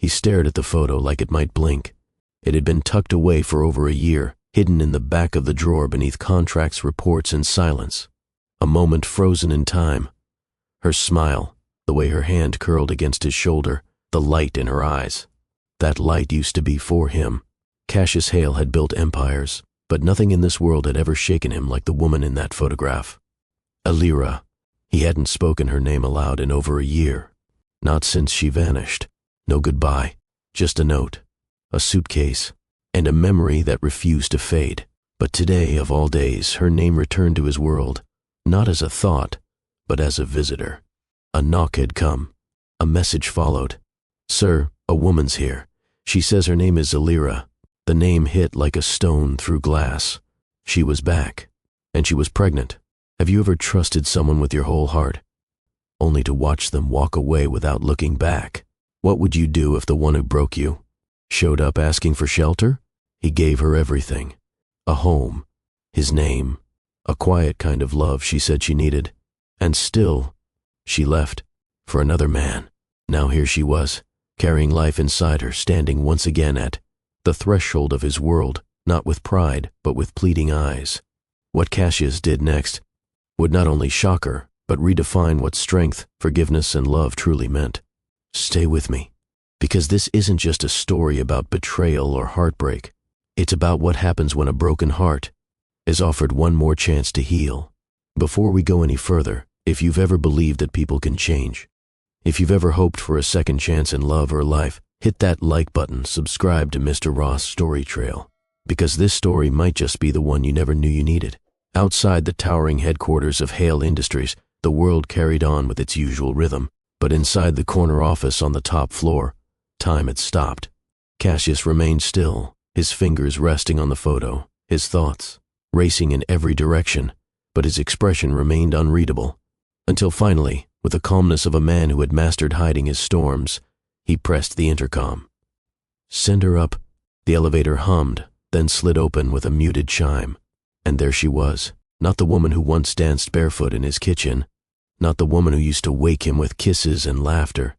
He stared at the photo like it might blink. It had been tucked away for over a year, hidden in the back of the drawer beneath contracts, reports, and silence. A moment frozen in time. Her smile, the way her hand curled against his shoulder, the light in her eyes. That light used to be for him. Cassius Hale had built empires, but nothing in this world had ever shaken him like the woman in that photograph. Alira. He hadn't spoken her name aloud in over a year. Not since she vanished. No goodbye, just a note, a suitcase, and a memory that refused to fade. But today, of all days, her name returned to his world, not as a thought, but as a visitor. A knock had come. A message followed. "Sir, a woman's here. She says her name is Alira." The name hit like a stone through glass. She was back, and she was pregnant. Have you ever trusted someone with your whole heart, only to watch them walk away without looking back? What would you do if the one who broke you showed up asking for shelter? He gave her everything. A home, his name, a quiet kind of love she said she needed. And still, she left for another man. Now here she was, carrying life inside her, standing once again at the threshold of his world, not with pride, but with pleading eyes. What Cassius did next would not only shock her, but redefine what strength, forgiveness, and love truly meant. Stay with me, because this isn't just a story about betrayal or heartbreak. It's about what happens when a broken heart is offered one more chance to heal. Before we go any further, if you've ever believed that people can change, if you've ever hoped for a second chance in love or life, hit that like button, subscribe to Mr. Ross Story Trail, because this story might just be the one you never knew you needed. Outside the towering headquarters of Hale Industries, the world carried on with its usual rhythm, but inside the corner office on the top floor, time had stopped. Cassius remained still, his fingers resting on the photo, his thoughts racing in every direction, but his expression remained unreadable. Until finally, with the calmness of a man who had mastered hiding his storms, he pressed the intercom. "Send her up." The elevator hummed, then slid open with a muted chime. And there she was, not the woman who once danced barefoot in his kitchen, not the woman who used to wake him with kisses and laughter.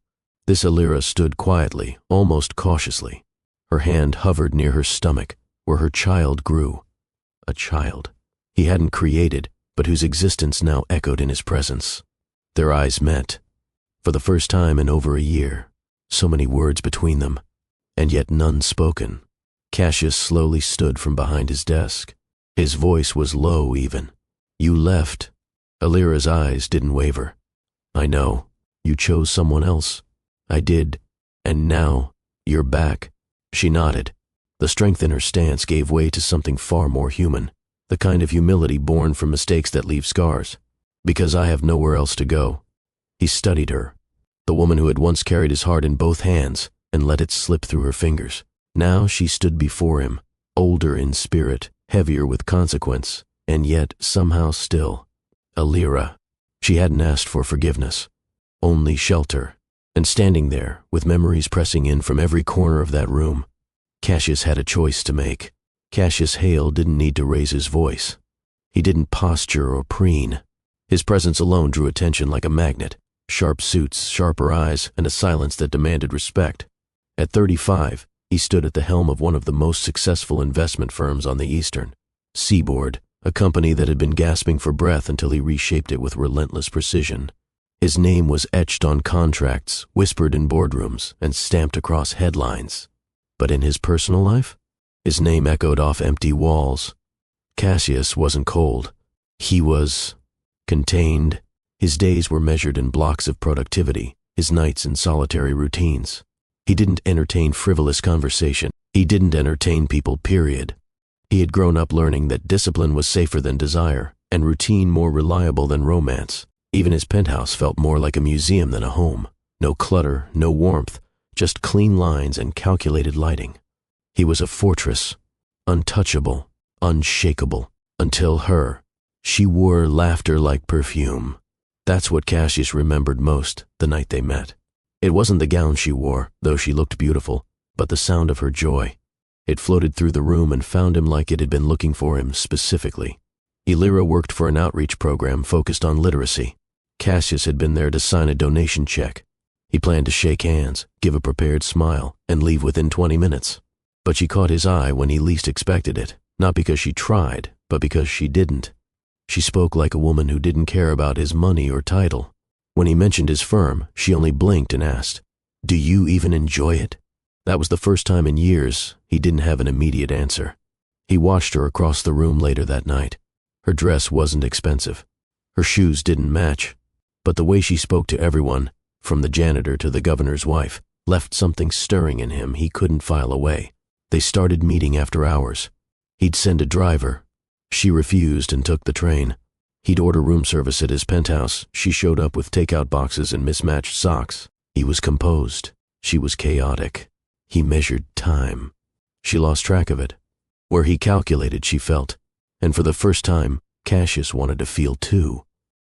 This Alira stood quietly, almost cautiously. Her hand hovered near her stomach, where her child grew. A child he hadn't created, but whose existence now echoed in his presence. Their eyes met, for the first time in over a year. So many words between them, and yet none spoken. Cassius slowly stood from behind his desk. His voice was low even. "You left." Alira's eyes didn't waver. "I know. You chose someone else." "I did. And now, you're back." She nodded. The strength in her stance gave way to something far more human, the kind of humility born from mistakes that leave scars. "Because I have nowhere else to go." He studied her, the woman who had once carried his heart in both hands and let it slip through her fingers. Now she stood before him, older in spirit, heavier with consequence, and yet somehow still. Alira. She hadn't asked for forgiveness, only shelter. And standing there, with memories pressing in from every corner of that room, Cassius had a choice to make. Cassius Hale didn't need to raise his voice. He didn't posture or preen. His presence alone drew attention like a magnet. Sharp suits, sharper eyes, and a silence that demanded respect. At 35, he stood at the helm of one of the most successful investment firms on the Eastern Seaboard, a company that had been gasping for breath until he reshaped it with relentless precision. His name was etched on contracts, whispered in boardrooms, and stamped across headlines. But in his personal life, his name echoed off empty walls. Cassius wasn't cold. He was contained. His days were measured in blocks of productivity, his nights in solitary routines. He didn't entertain frivolous conversation. He didn't entertain people, period. He had grown up learning that discipline was safer than desire, and routine more reliable than romance. Even his penthouse felt more like a museum than a home. No clutter, no warmth, just clean lines and calculated lighting. He was a fortress, untouchable, unshakable, until her. She wore laughter like perfume. That's what Cassius remembered most the night they met. It wasn't the gown she wore, though she looked beautiful, but the sound of her joy. It floated through the room and found him like it had been looking for him specifically. Alira worked for an outreach program focused on literacy. Cassius had been there to sign a donation check. He planned to shake hands, give a prepared smile, and leave within 20 minutes. But she caught his eye when he least expected it, not because she tried, but because she didn't. She spoke like a woman who didn't care about his money or title. When he mentioned his firm, she only blinked and asked, "Do you even enjoy it?" That was the first time in years he didn't have an immediate answer. He watched her across the room later that night. Her dress wasn't expensive. Her shoes didn't match. But the way she spoke to everyone, from the janitor to the governor's wife, left something stirring in him he couldn't file away. They started meeting after hours. He'd send a driver. She refused and took the train. He'd order room service at his penthouse. She showed up with takeout boxes and mismatched socks. He was composed. She was chaotic. He measured time. She lost track of it. Where he calculated, she felt. And for the first time, Cassius wanted to feel too.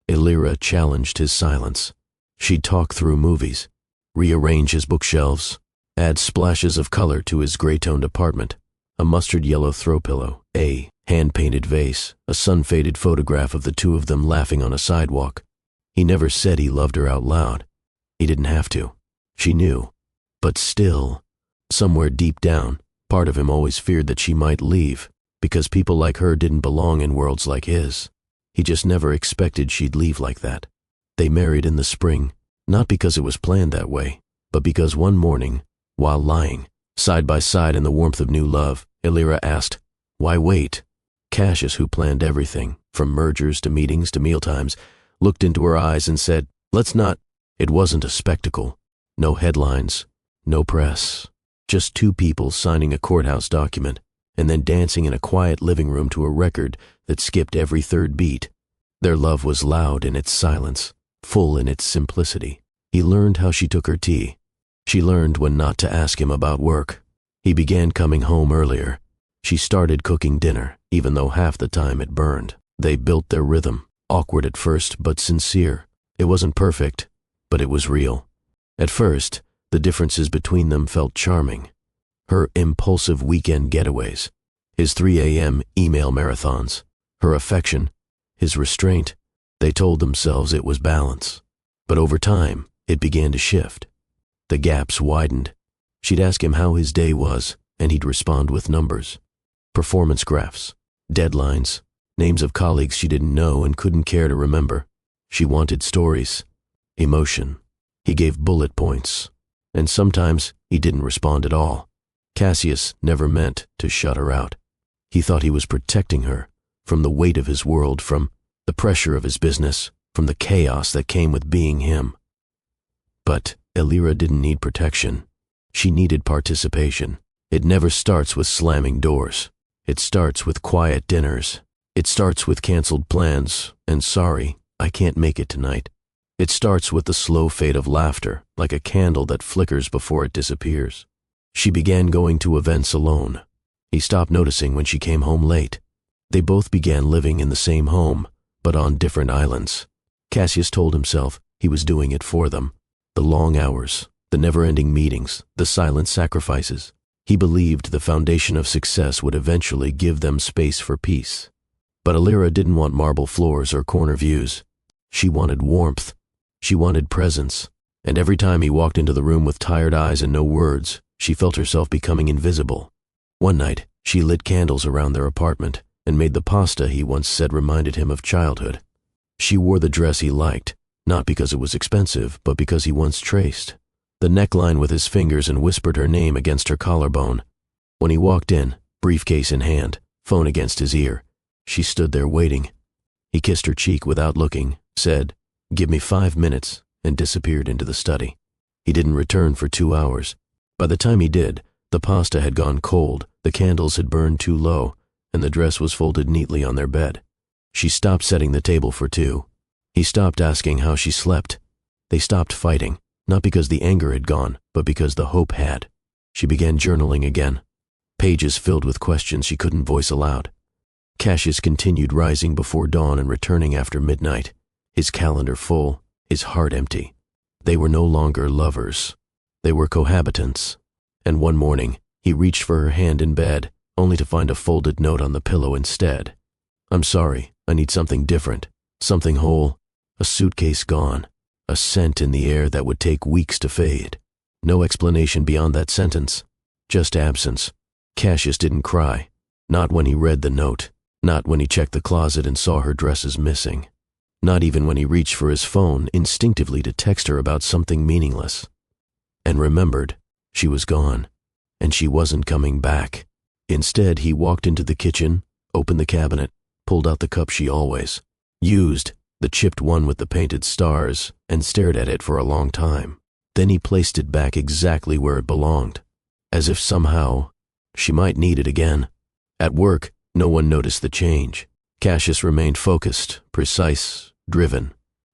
Elira challenged his silence. She'd talk through movies, rearrange his bookshelves, add splashes of color to his gray-toned apartment, a mustard yellow throw pillow, a hand-painted vase, a sun-faded photograph of the two of them laughing on a sidewalk. He never said he loved her out loud. He didn't have to. She knew. But still, somewhere deep down, part of him always feared that she might leave, because people like her didn't belong in worlds like his. He just never expected she'd leave like that. They married in the spring, not because it was planned that way, but because one morning, while lying, side by side in the warmth of new love, Elira asked, "Why wait?" Cassius, who planned everything, from mergers to meetings to mealtimes, looked into her eyes and said, "Let's not." It wasn't a spectacle. No headlines, no press. Just two people signing a courthouse document and then dancing in a quiet living room to a record that skipped every third beat. Their love was loud in its silence, full in its simplicity. He learned how she took her tea. She learned when not to ask him about work. He began coming home earlier. She started cooking dinner, even though half the time it burned. They built their rhythm, awkward at first, but sincere. It wasn't perfect, but it was real. At first, the differences between them felt charming. Her impulsive weekend getaways, his 3 a.m. email marathons, her affection, his restraint, they told themselves it was balance. But over time, it began to shift. The gaps widened. She'd ask him how his day was, and he'd respond with numbers. Performance graphs, deadlines, names of colleagues she didn't know and couldn't care to remember. She wanted stories, emotion. He gave bullet points, and sometimes he didn't respond at all. Cassius never meant to shut her out. He thought he was protecting her from the weight of his world, from the pressure of his business, from the chaos that came with being him. But Elira didn't need protection. She needed participation. It never starts with slamming doors. It starts with quiet dinners. It starts with canceled plans and "sorry, I can't make it tonight." It starts with the slow fade of laughter, like a candle that flickers before it disappears. She began going to events alone. He stopped noticing when she came home late. They both began living in the same home, but on different islands. Cassius told himself he was doing it for them. The long hours, the never-ending meetings, the silent sacrifices. He believed the foundation of success would eventually give them space for peace. But Elira didn't want marble floors or corner views. She wanted warmth. She wanted presence. And every time he walked into the room with tired eyes and no words, she felt herself becoming invisible. One night, she lit candles around their apartment and made the pasta he once said reminded him of childhood. She wore the dress he liked, not because it was expensive, but because he once traced the neckline with his fingers and whispered her name against her collarbone. When he walked in, briefcase in hand, phone against his ear, she stood there waiting. He kissed her cheek without looking, said, "Give me 5 minutes," and disappeared into the study. He didn't return for 2 hours. By the time he did, the pasta had gone cold, the candles had burned too low, and the dress was folded neatly on their bed. She stopped setting the table for two. He stopped asking how she slept. They stopped fighting, not because the anger had gone, but because the hope had. She began journaling again, pages filled with questions she couldn't voice aloud. Cassius continued rising before dawn and returning after midnight, his calendar full, his heart empty. They were no longer lovers. They were cohabitants. And one morning, he reached for her hand in bed, only to find a folded note on the pillow instead. "I'm sorry, I need something different, something whole, a suitcase gone." a scent in the air that would take weeks to fade. No explanation beyond that sentence, just absence. Cassius didn't cry, not when he read the note, not when he checked the closet and saw her dresses missing, not even when he reached for his phone instinctively to text her about something meaningless. And remembered, she was gone, and she wasn't coming back. Instead, he walked into the kitchen, opened the cabinet, pulled out the cup she always used, the chipped one with the painted stars, and stared at it for a long time. Then he placed it back exactly where it belonged, as if somehow she might need it again. At work, no one noticed the change. Cassius remained focused, precise, driven.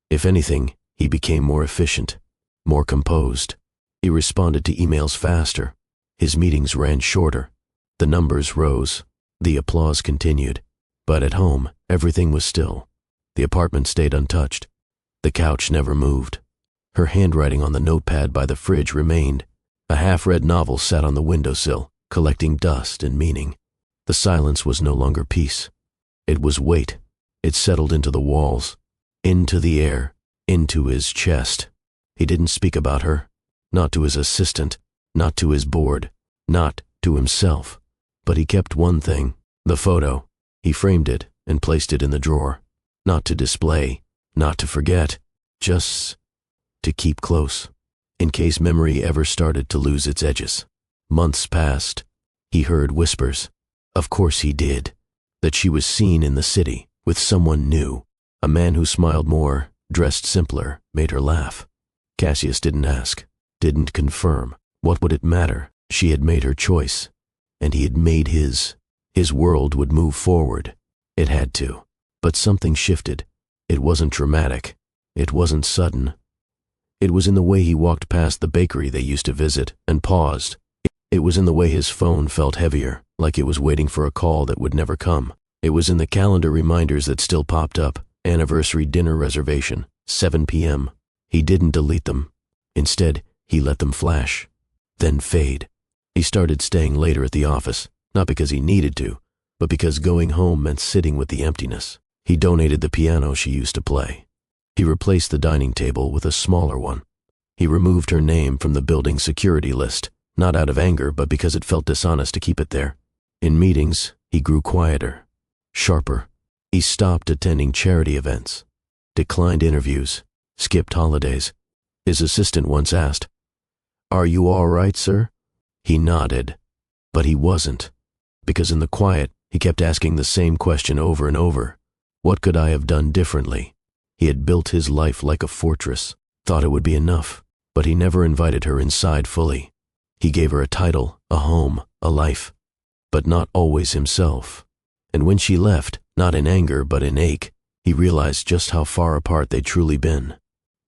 If anything, he became more efficient, more composed. He responded to emails faster. His meetings ran shorter. The numbers rose. The applause continued. But at home, everything was still. The apartment stayed untouched. The couch never moved. Her handwriting on the notepad by the fridge remained. A half-read novel sat on the windowsill, collecting dust and meaning. The silence was no longer peace. It was weight. It settled into the walls, into the air, into his chest. He didn't speak about her, not to his assistant, not to his board, not to himself. But he kept one thing, the photo. He framed it and placed it in the drawer. Not to display, not to forget, just to keep close, in case memory ever started to lose its edges. Months passed. He heard whispers. Of course he did. That she was seen in the city, with someone new. A man who smiled more, dressed simpler, made her laugh. Cassius didn't ask, didn't confirm. What would it matter? She had made her choice, and he had made his. His world would move forward. It had to. But something shifted. It wasn't dramatic. It wasn't sudden. It was in the way he walked past the bakery they used to visit and paused. It was in the way his phone felt heavier, like it was waiting for a call that would never come. It was in the calendar reminders that still popped up. Anniversary dinner reservation, 7 p.m. He didn't delete them. Instead, he let them flash, then fade. He started staying later at the office, not because he needed to, but because going home meant sitting with the emptiness. He donated the piano she used to play. He replaced the dining table with a smaller one. He removed her name from the building security list, not out of anger, but because it felt dishonest to keep it there. In meetings, he grew quieter, sharper. He stopped attending charity events, declined interviews, skipped holidays. His assistant once asked, "Are you all right, sir?" He nodded, but he wasn't, because in the quiet, he kept asking the same question over and over. What could I have done differently? He had built his life like a fortress, thought it would be enough, but he never invited her inside fully. He gave her a title, a home, a life, but not always himself. And when she left, not in anger but in ache, he realized just how far apart they'd truly been.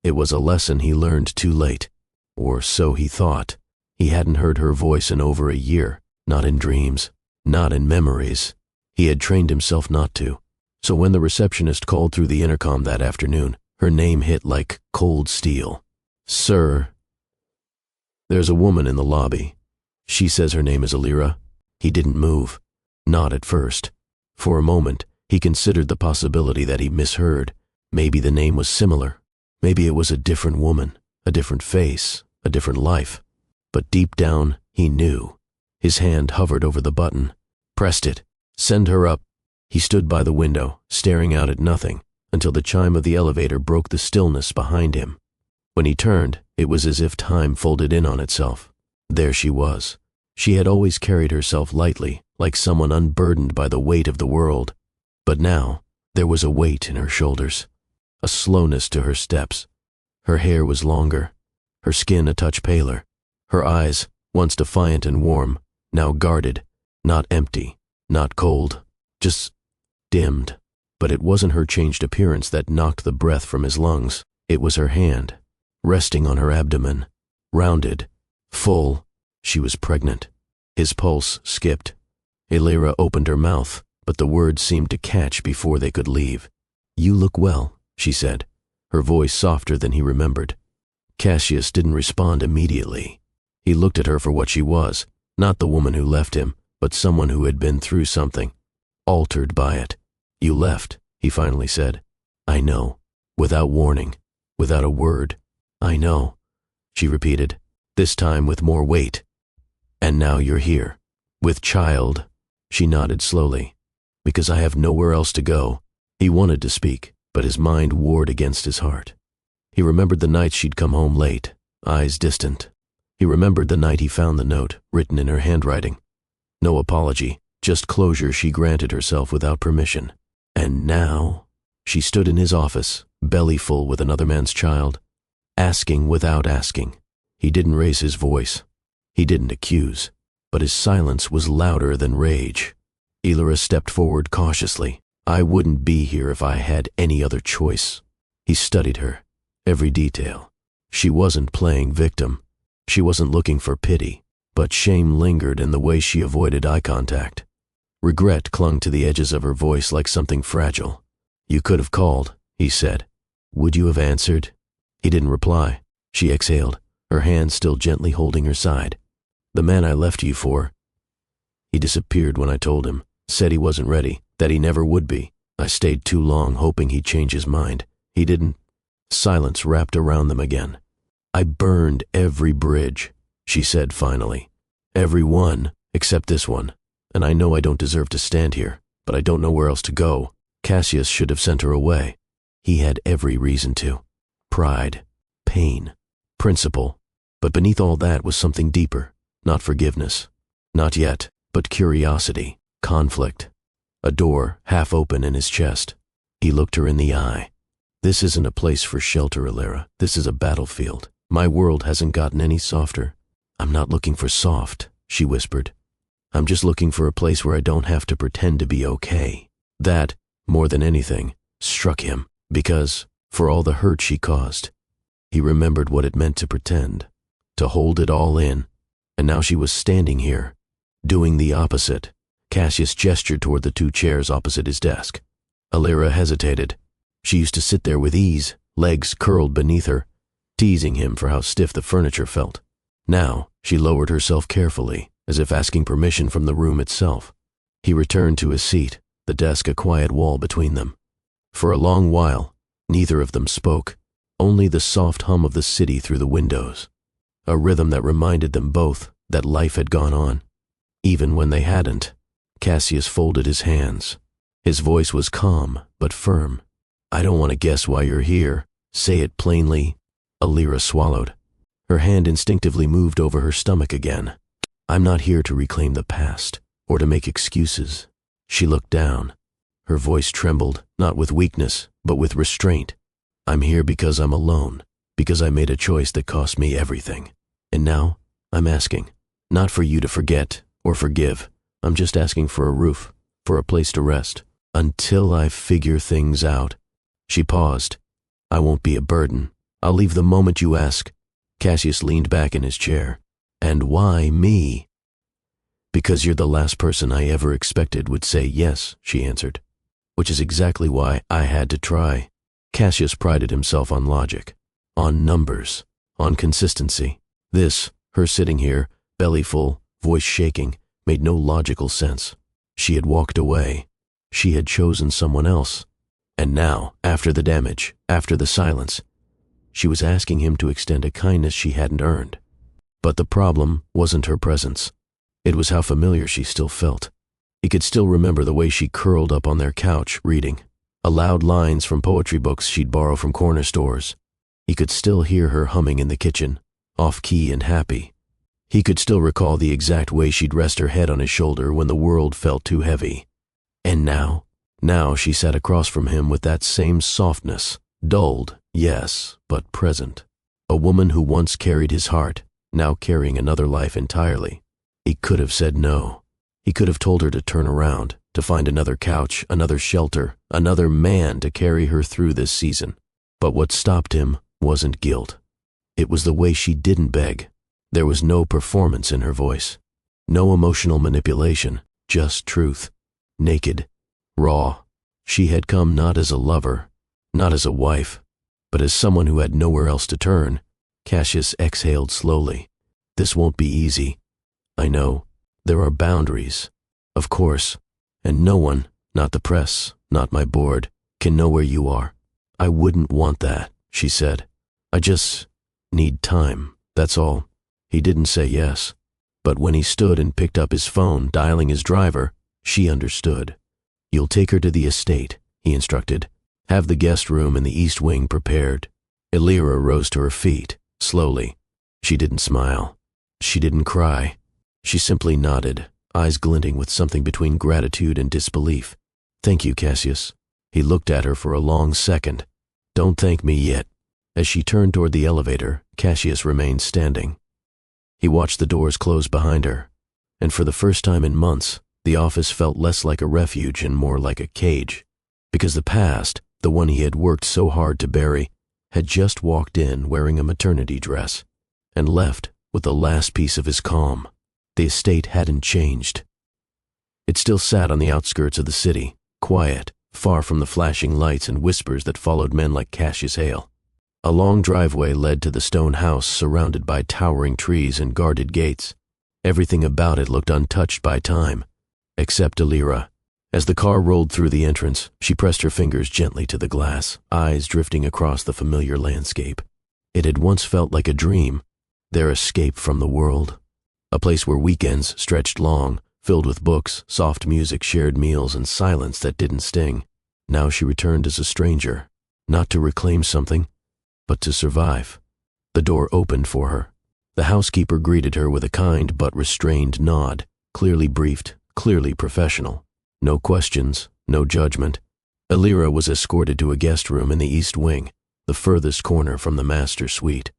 It was a lesson he learned too late, or so he thought. He hadn't heard her voice in over a year, not in dreams, not in memories. He had trained himself not to. So when the receptionist called through the intercom that afternoon, her name hit like cold steel. "Sir, there's a woman in the lobby. She says her name is Alira." He didn't move. Not at first. For a moment, he considered the possibility that he misheard. Maybe the name was similar. Maybe it was a different woman, a different face, a different life. But deep down, he knew. His hand hovered over the button, pressed it. Send her up. He stood by the window, staring out at nothing, until the chime of the elevator broke the stillness behind him. When he turned, it was as if time folded in on itself. There she was. She had always carried herself lightly, like someone unburdened by the weight of the world. But now, there was a weight in her shoulders, a slowness to her steps. Her hair was longer, her skin a touch paler. Her eyes, once defiant and warm, now guarded, not empty, not cold, just dimmed. But it wasn't her changed appearance that knocked the breath from his lungs. It was her hand, resting on her abdomen, rounded, full. She was pregnant. His pulse skipped. Alira opened her mouth, but the words seemed to catch before they could leave. "You look well," she said, her voice softer than he remembered. Cassius didn't respond immediately. He looked at her for what she was, not the woman who left him, but someone who had been through something, altered by it. "You left," he finally said. "I know. Without warning. without a word. "I know," she repeated, this time with more weight. "And now you're here. With child." She nodded slowly. "Because I have nowhere else to go." He wanted to speak, but his mind warred against his heart. He remembered the nights she'd come home late, eyes distant. He remembered the night he found the note, written in her handwriting. No apology, just closure she granted herself without permission. And now, she stood in his office, belly full with another man's child, asking without asking. He didn't raise his voice. He didn't accuse, but his silence was louder than rage. Elira stepped forward cautiously. "I wouldn't be here if I had any other choice." He studied her, every detail. She wasn't playing victim. She wasn't looking for pity, but shame lingered in the way she avoided eye contact. Regret clung to the edges of her voice like something fragile. "You could have called," he said. "Would you have answered?" He didn't reply. She exhaled, her hand still gently holding her side. "The man I left you for, he disappeared when I told him, said he wasn't ready, that he never would be. I stayed too long hoping he'd change his mind. He didn't." Silence wrapped around them again. "I burned every bridge," she said finally. "Every one, except this one. And I know I don't deserve to stand here, but I don't know where else to go. Cassius should have sent her away. He had every reason to. Pride, pain, principle. But beneath all that was something deeper, not forgiveness. Not yet, but curiosity, conflict. A door half open in his chest. He looked her in the eye. "This isn't a place for shelter, Elira. This is a battlefield. My world hasn't gotten any softer." "I'm not looking for soft," she whispered. "I'm just looking for a place where I don't have to pretend to be okay." That, more than anything, struck him, because, for all the hurt she caused, he remembered what it meant to pretend, to hold it all in. And now she was standing here, doing the opposite. Cassius gestured toward the two chairs opposite his desk. Elira hesitated. She used to sit there with ease, legs curled beneath her, teasing him for how stiff the furniture felt. Now, she lowered herself carefully, as if asking permission from the room itself. He returned to his seat, the desk a quiet wall between them. For a long while, neither of them spoke, only the soft hum of the city through the windows, a rhythm that reminded them both that life had gone on, even when they hadn't. Cassius folded his hands. His voice was calm, but firm. "I don't want to guess why you're here. Say it plainly." Elira swallowed. Her hand instinctively moved over her stomach again. "I'm not here to reclaim the past, or to make excuses." She looked down. Her voice trembled, not with weakness, but with restraint. "I'm here because I'm alone, because I made a choice that cost me everything. And now, I'm asking, not for you to forget or forgive. I'm just asking for a roof, for a place to rest, until I figure things out." She paused. "I won't be a burden. I'll leave the moment you ask." Cassius leaned back in his chair. "And why me?" "Because you're the last person I ever expected would say yes," she answered. "Which is exactly why I had to try." Cassius prided himself on logic, on numbers, on consistency. This, her sitting here, belly full, voice shaking, made no logical sense. She had walked away. She had chosen someone else. And now, after the damage, after the silence, she was asking him to extend a kindness she hadn't earned. But the problem wasn't her presence. It was how familiar she still felt. He could still remember the way she curled up on their couch, reading, aloud lines from poetry books she'd borrow from corner stores. He could still hear her humming in the kitchen, off-key and happy. He could still recall the exact way she'd rest her head on his shoulder when the world felt too heavy. And now she sat across from him with that same softness, dulled, yes, but present. A woman who once carried his heart, now carrying another life entirely. He could have said no. He could have told her to turn around, to find another couch, another shelter, another man to carry her through this season. But what stopped him wasn't guilt. It was the way she didn't beg. There was no performance in her voice. No emotional manipulation, just truth. Naked, raw. She had come not as a lover, not as a wife, but as someone who had nowhere else to turn. Cassius exhaled slowly. "This won't be easy. I know. There are boundaries. Of course. And no one, not the press, not my board, can know where you are. I wouldn't want that," she said. I just need time, that's all. He didn't say yes. But when he stood and picked up his phone, dialing his driver, she understood. You'll take her to the estate, he instructed. Have the guest room in the east wing prepared. Elira rose to her feet, slowly. She didn't smile. She didn't cry. She simply nodded, eyes glinting with something between gratitude and disbelief. Thank you, Cassius. He looked at her for a long second. Don't thank me yet. As she turned toward the elevator, Cassius remained standing. He watched the doors close behind her, and for the first time in months, the office felt less like a refuge and more like a cage, because the past, the one he had worked so hard to bury, had just walked in wearing a maternity dress, and left with the last piece of his calm. The estate hadn't changed. It still sat on the outskirts of the city, quiet, far from the flashing lights and whispers that followed men like Cassius Hale. A long driveway led to the stone house surrounded by towering trees and guarded gates. Everything about it looked untouched by time, except Elira. As the car rolled through the entrance, she pressed her fingers gently to the glass, eyes drifting across the familiar landscape. It had once felt like a dream, their escape from the world. A place where weekends stretched long, filled with books, soft music, shared meals, and silence that didn't sting. Now she returned as a stranger, not to reclaim something, but to survive. The door opened for her. The housekeeper greeted her with a kind but restrained nod, clearly briefed, clearly professional. No questions, no judgment. Elira was escorted to a guest room in the east wing, the furthest corner from the master suite.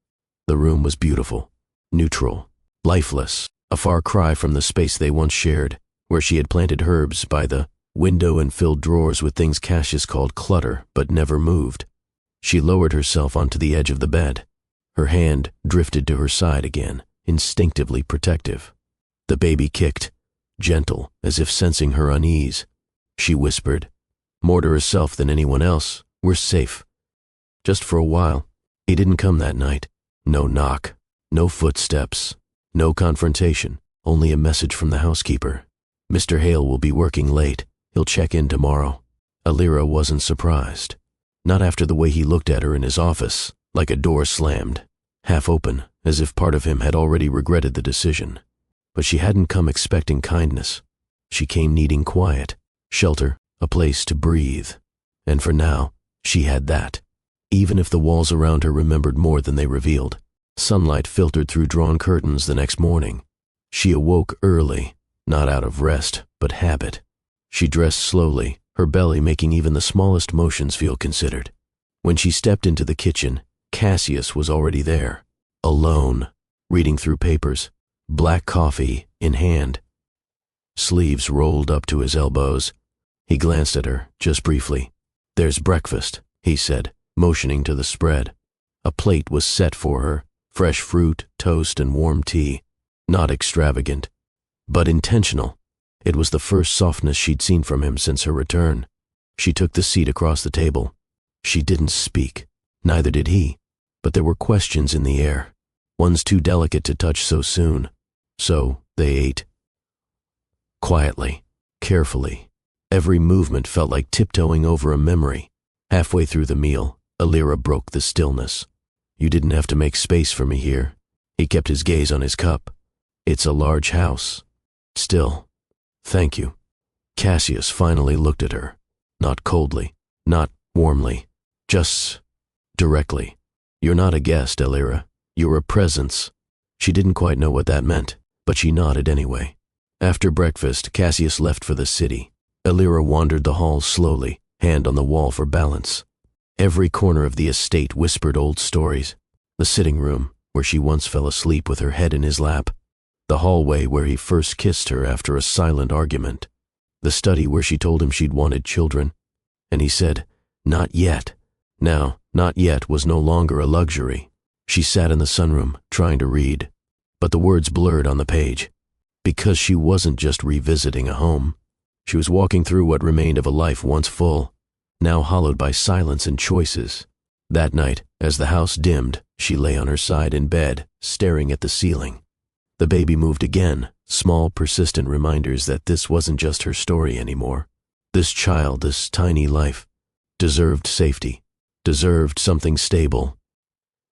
The room was beautiful, neutral, lifeless, a far cry from the space they once shared, where she had planted herbs by the window and filled drawers with things Cassius called clutter but never moved. She lowered herself onto the edge of the bed. Her hand drifted to her side again, instinctively protective. The baby kicked, gentle, as if sensing her unease. She whispered, more to herself than anyone else, we're safe. Just for a while. He didn't come that night. No knock, no footsteps, no confrontation, only a message from the housekeeper. Mr. Hale will be working late. He'll check in tomorrow. Elira wasn't surprised. Not after the way he looked at her in his office, like a door slammed, half open, as if part of him had already regretted the decision. But she hadn't come expecting kindness. She came needing quiet, shelter, a place to breathe. And for now, she had that. Even if the walls around her remembered more than they revealed. Sunlight filtered through drawn curtains the next morning. She awoke early, not out of rest, but habit. She dressed slowly, her belly making even the smallest motions feel considered. When she stepped into the kitchen, Cassius was already there, alone, reading through papers, black coffee in hand. Sleeves rolled up to his elbows. He glanced at her, just briefly. There's breakfast, he said, motioning to the spread. A plate was set for her, fresh fruit, toast, and warm tea. Not extravagant, but intentional. It was the first softness she'd seen from him since her return. She took the seat across the table. She didn't speak. Neither did he. But there were questions in the air. One's too delicate to touch so soon. So they ate. Quietly, carefully. Every movement felt like tiptoeing over a memory. Halfway through the meal, Elira broke the stillness. You didn't have to make space for me here. He kept his gaze on his cup. It's a large house. Still. Thank you. Cassius finally looked at her. Not coldly, not warmly, just directly. You're not a guest, Elira. You're a presence. She didn't quite know what that meant, but she nodded anyway. After breakfast, Cassius left for the city. Elira wandered the halls slowly, hand on the wall for balance. Every corner of the estate whispered old stories. The sitting room, where she once fell asleep with her head in his lap. The hallway where he first kissed her after a silent argument. The study where she told him she'd wanted children. And he said, not yet. Now, not yet was no longer a luxury. She sat in the sunroom, trying to read. But the words blurred on the page. Because she wasn't just revisiting a home. She was walking through what remained of a life once full, now hollowed by silence and choices. That night, as the house dimmed, she lay on her side in bed, staring at the ceiling. The baby moved again, small, persistent reminders that this wasn't just her story anymore. This child, this tiny life, deserved safety, deserved something stable.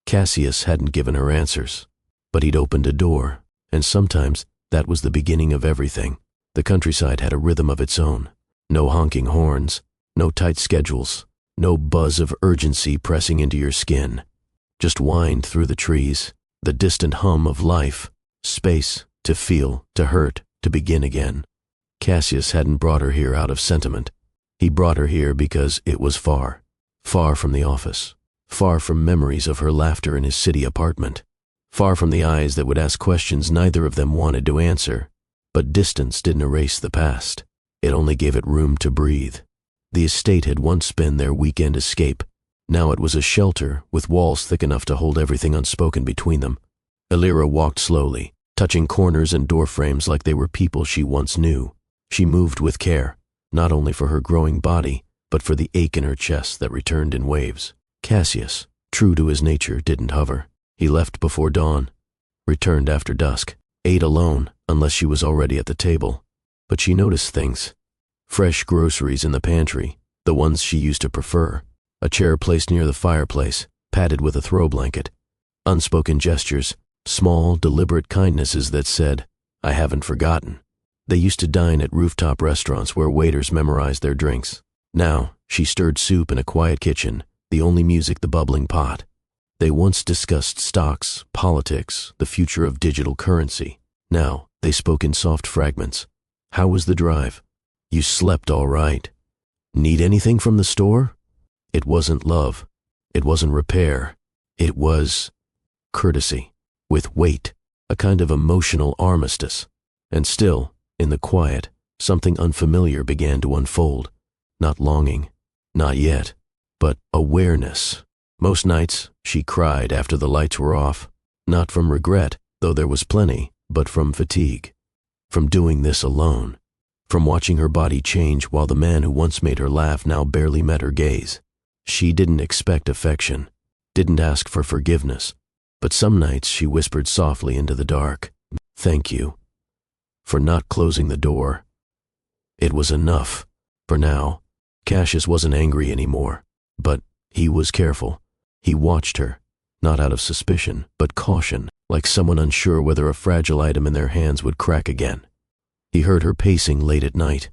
Cassius hadn't given her answers, but he'd opened a door, and sometimes that was the beginning of everything. The countryside had a rhythm of its own. No honking horns, no tight schedules, no buzz of urgency pressing into your skin. Just wind through the trees, the distant hum of life, space to feel, to hurt, to begin again. Cassius hadn't brought her here out of sentiment. He brought her here because it was far, far from the office, far from memories of her laughter in his city apartment, far from the eyes that would ask questions neither of them wanted to answer. But distance didn't erase the past. It only gave it room to breathe. The estate had once been their weekend escape. Now it was a shelter with walls thick enough to hold everything unspoken between them. Elira walked slowly, touching corners and door frames like they were people she once knew. She moved with care, not only for her growing body, but for the ache in her chest that returned in waves. Cassius, true to his nature, didn't hover. He left before dawn, returned after dusk, ate alone unless she was already at the table. But she noticed things. Fresh groceries in the pantry, the ones she used to prefer. A chair placed near the fireplace, padded with a throw blanket. Unspoken gestures, small, deliberate kindnesses that said, "I haven't forgotten." They used to dine at rooftop restaurants where waiters memorized their drinks. Now, she stirred soup in a quiet kitchen, the only music the bubbling pot. They once discussed stocks, politics, the future of digital currency. Now, they spoke in soft fragments. How was the drive? You slept all right. Need anything from the store? It wasn't love. It wasn't repair. It was courtesy, with weight, a kind of emotional armistice. And still, in the quiet, something unfamiliar began to unfold. Not longing, not yet, but awareness. Most nights, she cried after the lights were off, not from regret, though there was plenty, but from fatigue. From doing this alone. From watching her body change while the man who once made her laugh now barely met her gaze. She didn't expect affection, didn't ask for forgiveness, but some nights she whispered softly into the dark, "Thank you for not closing the door." It was enough, for now. Cassius wasn't angry anymore, but he was careful. He watched her, not out of suspicion, but caution, like someone unsure whether a fragile item in their hands would crack again. He heard her pacing late at night,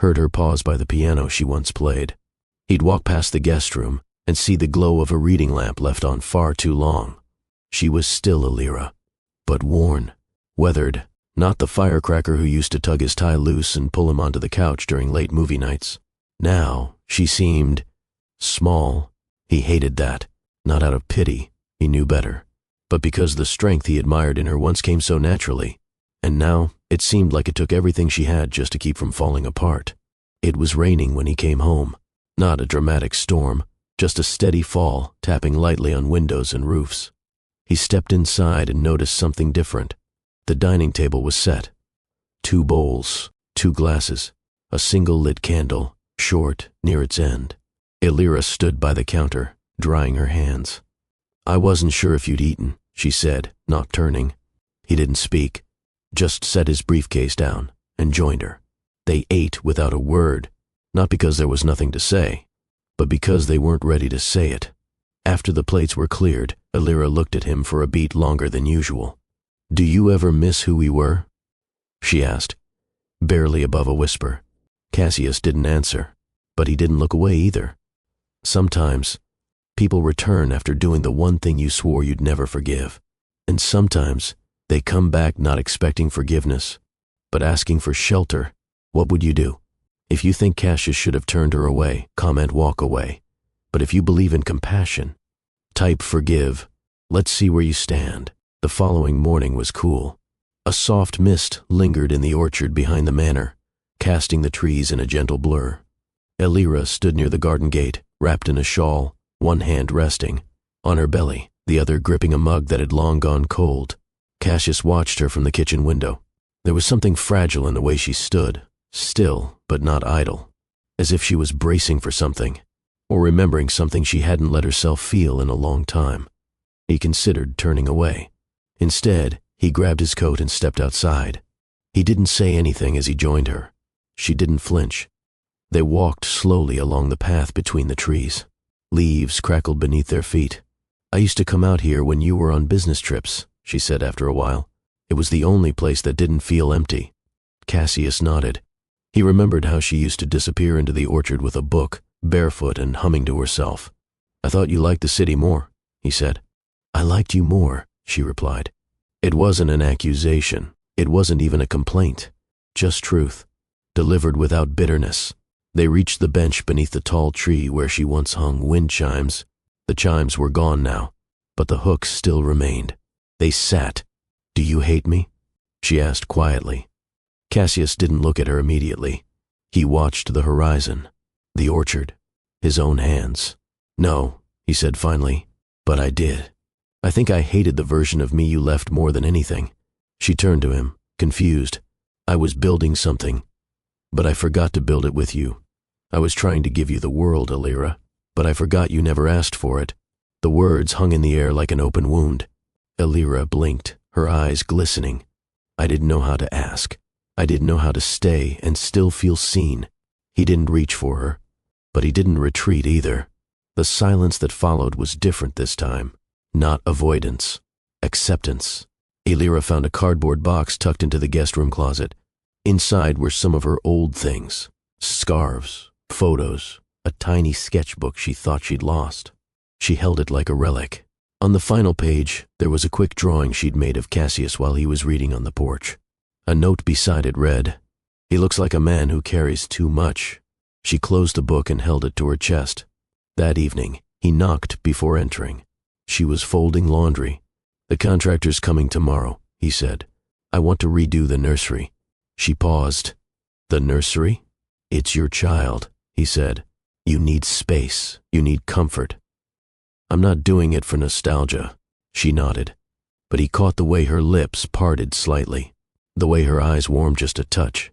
heard her pause by the piano she once played. He'd walk past the guest room and see the glow of a reading lamp left on far too long. She was still Elira, but worn, weathered, not the firecracker who used to tug his tie loose and pull him onto the couch during late movie nights. Now, she seemed small. He hated that, not out of pity, he knew better, but because the strength he admired in her once came so naturally, and now it seemed like it took everything she had just to keep from falling apart. It was raining when he came home, not a dramatic storm, just a steady fall tapping lightly on windows and roofs. He stepped inside and noticed something different. The dining table was set. 2 bowls, 2 glasses, a single lit candle, short, near its end. Elira stood by the counter, drying her hands. "I wasn't sure if you'd eaten," she said, not turning. He didn't speak, just set his briefcase down and joined her. They ate without a word, not because there was nothing to say, but because they weren't ready to say it. After the plates were cleared, Elira looked at him for a beat longer than usual. "Do you ever miss who we were?" she asked, barely above a whisper. Cassius didn't answer, but he didn't look away either. Sometimes, people return after doing the one thing you swore you'd never forgive. And sometimes, they come back not expecting forgiveness, but asking for shelter. What would you do? If you think Cassius should have turned her away, comment walk away. But if you believe in compassion, type forgive. Let's see where you stand. The following morning was cool. A soft mist lingered in the orchard behind the manor, casting the trees in a gentle blur. Elira stood near the garden gate, wrapped in a shawl, one hand resting on her belly, the other gripping a mug that had long gone cold. Cassius watched her from the kitchen window. There was something fragile in the way she stood, still but not idle, as if she was bracing for something, or remembering something she hadn't let herself feel in a long time. He considered turning away. Instead, he grabbed his coat and stepped outside. He didn't say anything as he joined her. She didn't flinch. They walked slowly along the path between the trees. Leaves crackled beneath their feet. I used to come out here when you were on business trips, she said after a while. It was the only place that didn't feel empty. Cassius nodded. He remembered how she used to disappear into the orchard with a book, barefoot and humming to herself. I thought you liked the city more, he said. I liked you more, she replied. It wasn't an accusation. It wasn't even a complaint. Just truth, delivered without bitterness. They reached the bench beneath the tall tree where she once hung wind chimes. The chimes were gone now, but the hooks still remained. They sat. Do you hate me? She asked quietly. Cassius didn't look at her immediately. He watched the horizon, the orchard, his own hands. No, he said finally, but I did. I think I hated the version of me you left more than anything. She turned to him, confused. I was building something, but I forgot to build it with you. I was trying to give you the world, Alira, but I forgot you never asked for it. The words hung in the air like an open wound. Alira blinked, her eyes glistening. I didn't know how to ask. I didn't know how to stay and still feel seen. He didn't reach for her, but he didn't retreat either. The silence that followed was different this time. Not avoidance, acceptance. Alira found a cardboard box tucked into the guest room closet. Inside were some of her old things, scarves, photos, a tiny sketchbook she thought she'd lost. She held it like a relic. On the final page, there was a quick drawing she'd made of Cassius while he was reading on the porch. A note beside it read, "He looks like a man who carries too much." She closed the book and held it to her chest. That evening, he knocked before entering. She was folding laundry. "The contractor's coming tomorrow," he said. "I want to redo the nursery." She paused. "The nursery? It's your child," he said. "You need space. You need comfort." "I'm not doing it for nostalgia," she nodded. But he caught the way her lips parted slightly, the way her eyes warmed just a touch.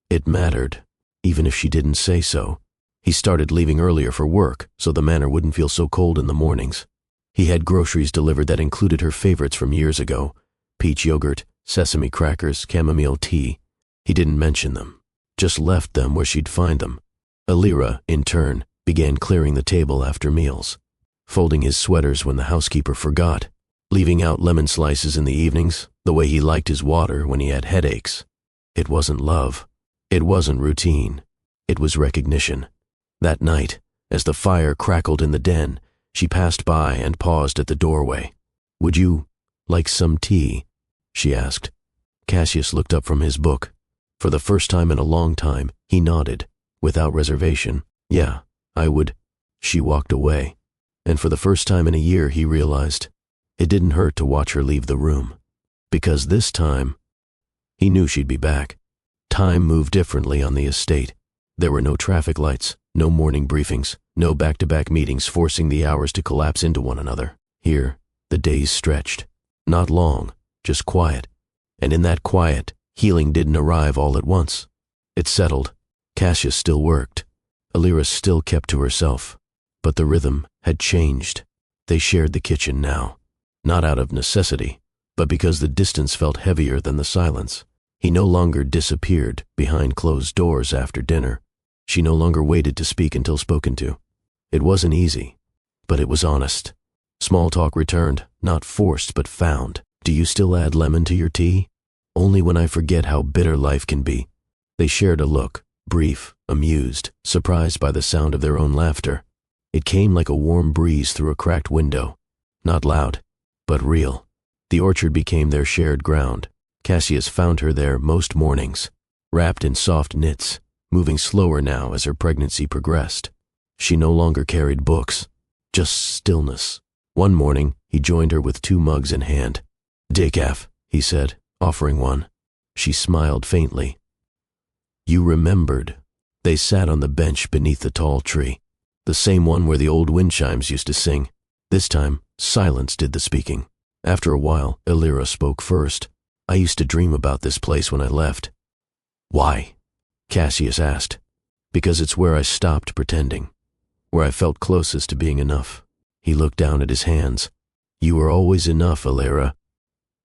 It mattered, even if she didn't say so. He started leaving earlier for work, so the manor wouldn't feel so cold in the mornings. He had groceries delivered that included her favorites from years ago: peach yogurt, sesame crackers, chamomile tea. He didn't mention them, just left them where she'd find them. Alira, in turn, began clearing the table after meals, folding his sweaters when the housekeeper forgot, leaving out lemon slices in the evenings, the way he liked his water when he had headaches. It wasn't love. It wasn't routine. It was recognition. That night, as the fire crackled in the den, she passed by and paused at the doorway. "Would you like some tea?" she asked. Cassius looked up from his book. For the first time in a long time, he nodded, without reservation. "Yeah, I would." She walked away, and for the first time in a year he realized it didn't hurt to watch her leave the room. Because this time, he knew she'd be back. Time moved differently on the estate. There were no traffic lights, no morning briefings, no back-to-back meetings forcing the hours to collapse into one another. Here, the days stretched. Not long, just quiet. And in that quiet, healing didn't arrive all at once. It settled. Cassius still worked. Alira still kept to herself. But the rhythm had changed. They shared the kitchen now. Not out of necessity, but because the distance felt heavier than the silence. He no longer disappeared behind closed doors after dinner. She no longer waited to speak until spoken to. It wasn't easy, but it was honest. Small talk returned, not forced but found. "Do you still add lemon to your tea?" "Only when I forget how bitter life can be." They shared a look, brief, amused, surprised by the sound of their own laughter. It came like a warm breeze through a cracked window. Not loud, but real. The orchard became their shared ground. Cassius found her there most mornings, wrapped in soft knits, moving slower now as her pregnancy progressed. She no longer carried books, just stillness. One morning, he joined her with 2 mugs in hand. "Decaf," he said, offering one. She smiled faintly. "You remembered." They sat on the bench beneath the tall tree, the same one where the old wind chimes used to sing. This time, silence did the speaking. After a while, Alira spoke first. "I used to dream about this place when I left." "Why?" Cassius asked. "Because it's where I stopped pretending, where I felt closest to being enough." He looked down at his hands. "You were always enough, Alira."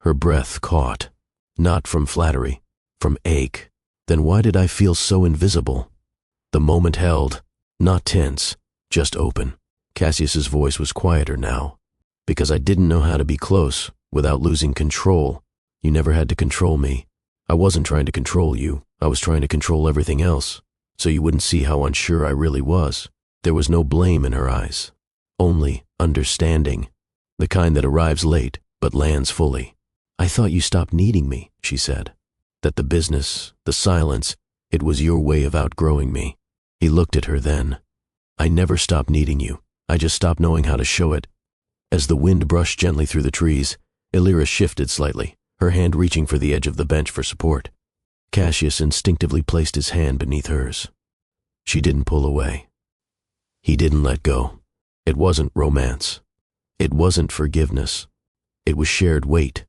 Her breath caught, not from flattery, from ache. Then why did I feel so invisible? The moment held, not tense, just open. Cassius's voice was quieter now. Because I didn't know how to be close without losing control. You never had to control me. I wasn't trying to control you. I was trying to control everything else, so you wouldn't see how unsure I really was. There was no blame in her eyes, only understanding, the kind that arrives late but lands fully. I thought you stopped needing me, she said. That the business, the silence, it was your way of outgrowing me. He looked at her then. I never stopped needing you. I just stopped knowing how to show it. As the wind brushed gently through the trees, Illyra shifted slightly, her hand reaching for the edge of the bench for support. Cassius instinctively placed his hand beneath hers. She didn't pull away. He didn't let go. It wasn't romance. It wasn't forgiveness. It was shared weight,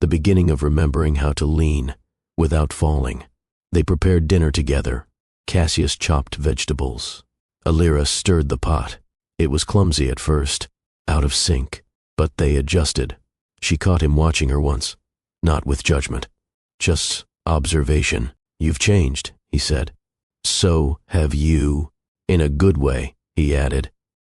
the beginning of remembering how to lean without falling. They prepared dinner together. Cassius chopped vegetables. Illyra stirred the pot. It was clumsy at first, out of sync, but they adjusted. She caught him watching her once, not with judgment, just observation. You've changed, he said. So have you. In a good way, he added.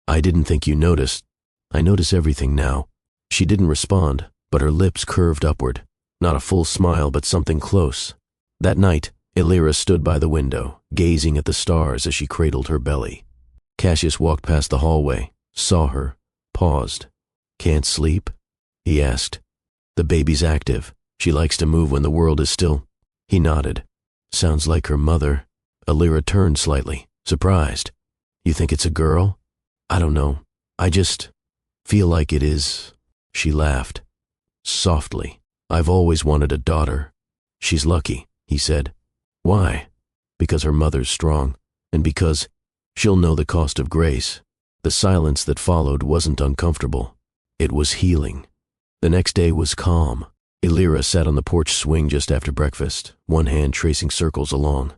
I didn't think you noticed. I notice everything now. She didn't respond, but her lips curved upward. Not a full smile, but something close. That night, Illyra stood by the window, gazing at the stars as she cradled her belly. Cassius walked past the hallway, saw her, paused. Can't sleep? He asked. The baby's active. She likes to move when the world is still. He nodded. Sounds like her mother. Illyra turned slightly, surprised. You think it's a girl? I don't know. I just feel like it is. She laughed. Softly. I've always wanted a daughter. She's lucky, he said. Why? Because her mother's strong, and because she'll know the cost of grace. The silence that followed wasn't uncomfortable. It was healing. The next day was calm. Illyra sat on the porch swing just after breakfast, one hand tracing circles along.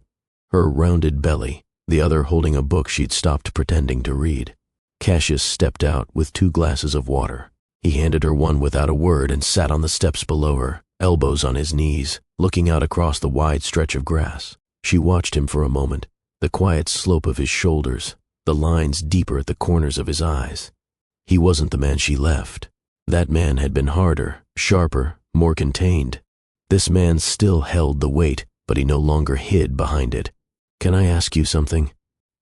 Her rounded belly, the other holding a book she'd stopped pretending to read. Cassius stepped out with 2 glasses of water. He handed her one without a word and sat on the steps below her, elbows on his knees, looking out across the wide stretch of grass. She watched him for a moment, the quiet slope of his shoulders, the lines deeper at the corners of his eyes. He wasn't the man she left. That man had been harder, sharper, more contained. This man still held the weight, but he no longer hid behind it. Can I ask you something?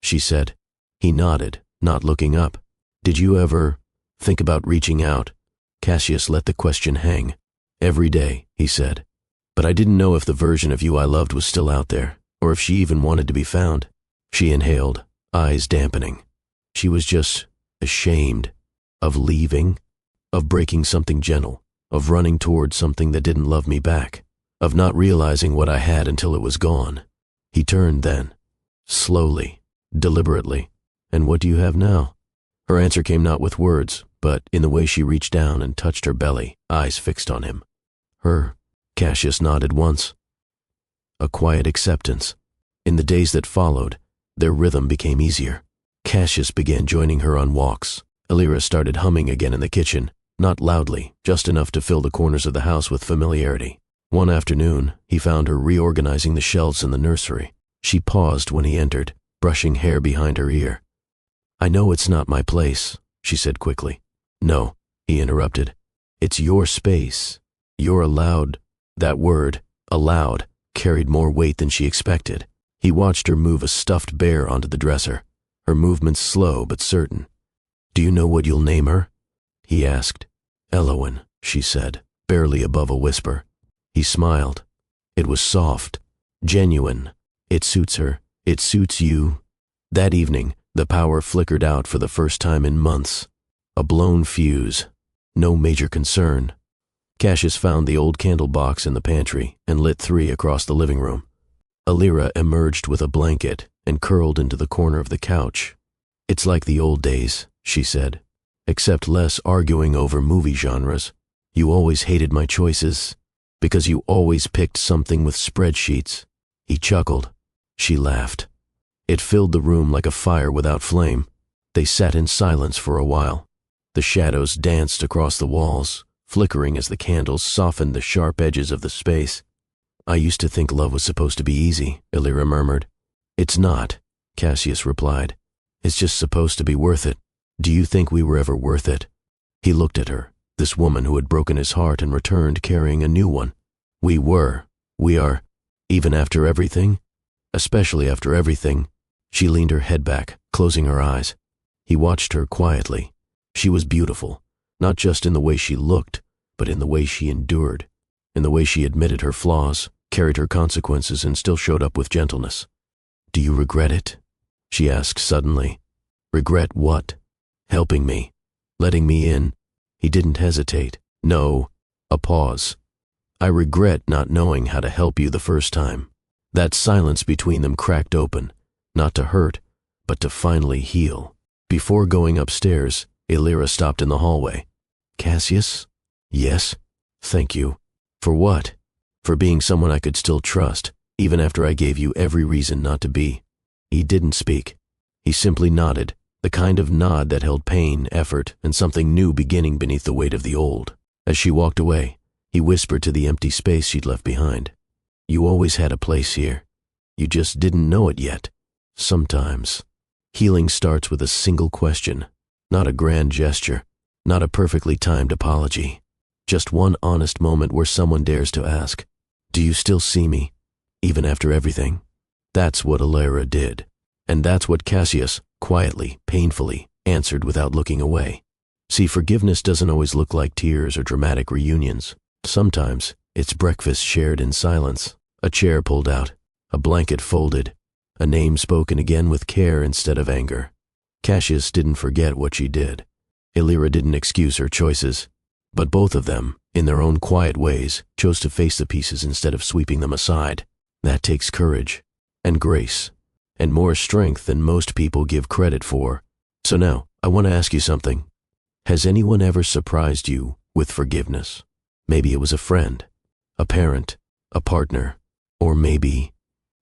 She said. He nodded, not looking up. Did you ever think about reaching out? Cassius let the question hang. Every day, he said. But I didn't know if the version of you I loved was still out there, or if she even wanted to be found. She inhaled, eyes dampening. She was just ashamed of leaving, of breaking something gentle, of running toward something that didn't love me back, of not realizing what I had until it was gone. He turned then, slowly, deliberately. And what do you have now? Her answer came not with words, but in the way she reached down and touched her belly, eyes fixed on him. Her. Cassius nodded once. A quiet acceptance. In the days that followed, their rhythm became easier. Cassius began joining her on walks. Illyra started humming again in the kitchen, not loudly, just enough to fill the corners of the house with familiarity. One afternoon, he found her reorganizing the shelves in the nursery. She paused when he entered, brushing hair behind her ear. I know it's not my place, she said quickly. No, he interrupted. It's your space. You're allowed. That word, allowed, carried more weight than she expected. He watched her move a stuffed bear onto the dresser, her movements slow but certain. Do you know what you'll name her? He asked. Elowen, she said, barely above a whisper. He smiled. It was soft, genuine. It suits her. It suits you. That evening, the power flickered out for the first time in months. A blown fuse. No major concern. Cassius found the old candle box in the pantry and lit 3 across the living room. Illyra emerged with a blanket and curled into the corner of the couch. It's like the old days, she said, except less arguing over movie genres. You always hated my choices because you always picked something with spreadsheets. He chuckled. She laughed. It filled the room like a fire without flame. They sat in silence for a while. The shadows danced across the walls, flickering as the candles softened the sharp edges of the space. I used to think love was supposed to be easy, Illyra murmured. It's not, Cassius replied. It's just supposed to be worth it. Do you think we were ever worth it? He looked at her, this woman who had broken his heart and returned carrying a new one. We are, even after everything? Especially after everything. She leaned her head back, closing her eyes. He watched her quietly. She was beautiful, not just in the way she looked, but in the way she endured, in the way she admitted her flaws, carried her consequences, and still showed up with gentleness. "Do you regret it?" she asked suddenly. "Regret what?" "Helping me. Letting me in." He didn't hesitate. "No." A pause. "I regret not knowing how to help you the first time." That silence between them cracked open, not to hurt, but to finally heal. Before going upstairs, Elira stopped in the hallway. "Cassius?" "Yes." "Thank you." "For what?" "For being someone I could still trust, even after I gave you every reason not to be." He didn't speak. He simply nodded, the kind of nod that held pain, effort, and something new beginning beneath the weight of the old. As she walked away, he whispered to the empty space she'd left behind. "You always had a place here. You just didn't know it yet. Sometimes." Healing starts with a single question, not a grand gesture, not a perfectly timed apology. Just one honest moment where someone dares to ask, "Do you still see me, even after everything?" That's what Elira did. And that's what Cassius, quietly, painfully, answered without looking away. See, forgiveness doesn't always look like tears or dramatic reunions. Sometimes it's breakfast shared in silence, a chair pulled out, a blanket folded, a name spoken again with care instead of anger. Cassius didn't forget what she did. Elira didn't excuse her choices. But both of them, in their own quiet ways, chose to face the pieces instead of sweeping them aside. That takes courage, and grace, and more strength than most people give credit for. So now, I want to ask you something. Has anyone ever surprised you with forgiveness? Maybe it was a friend, a parent, a partner, or maybe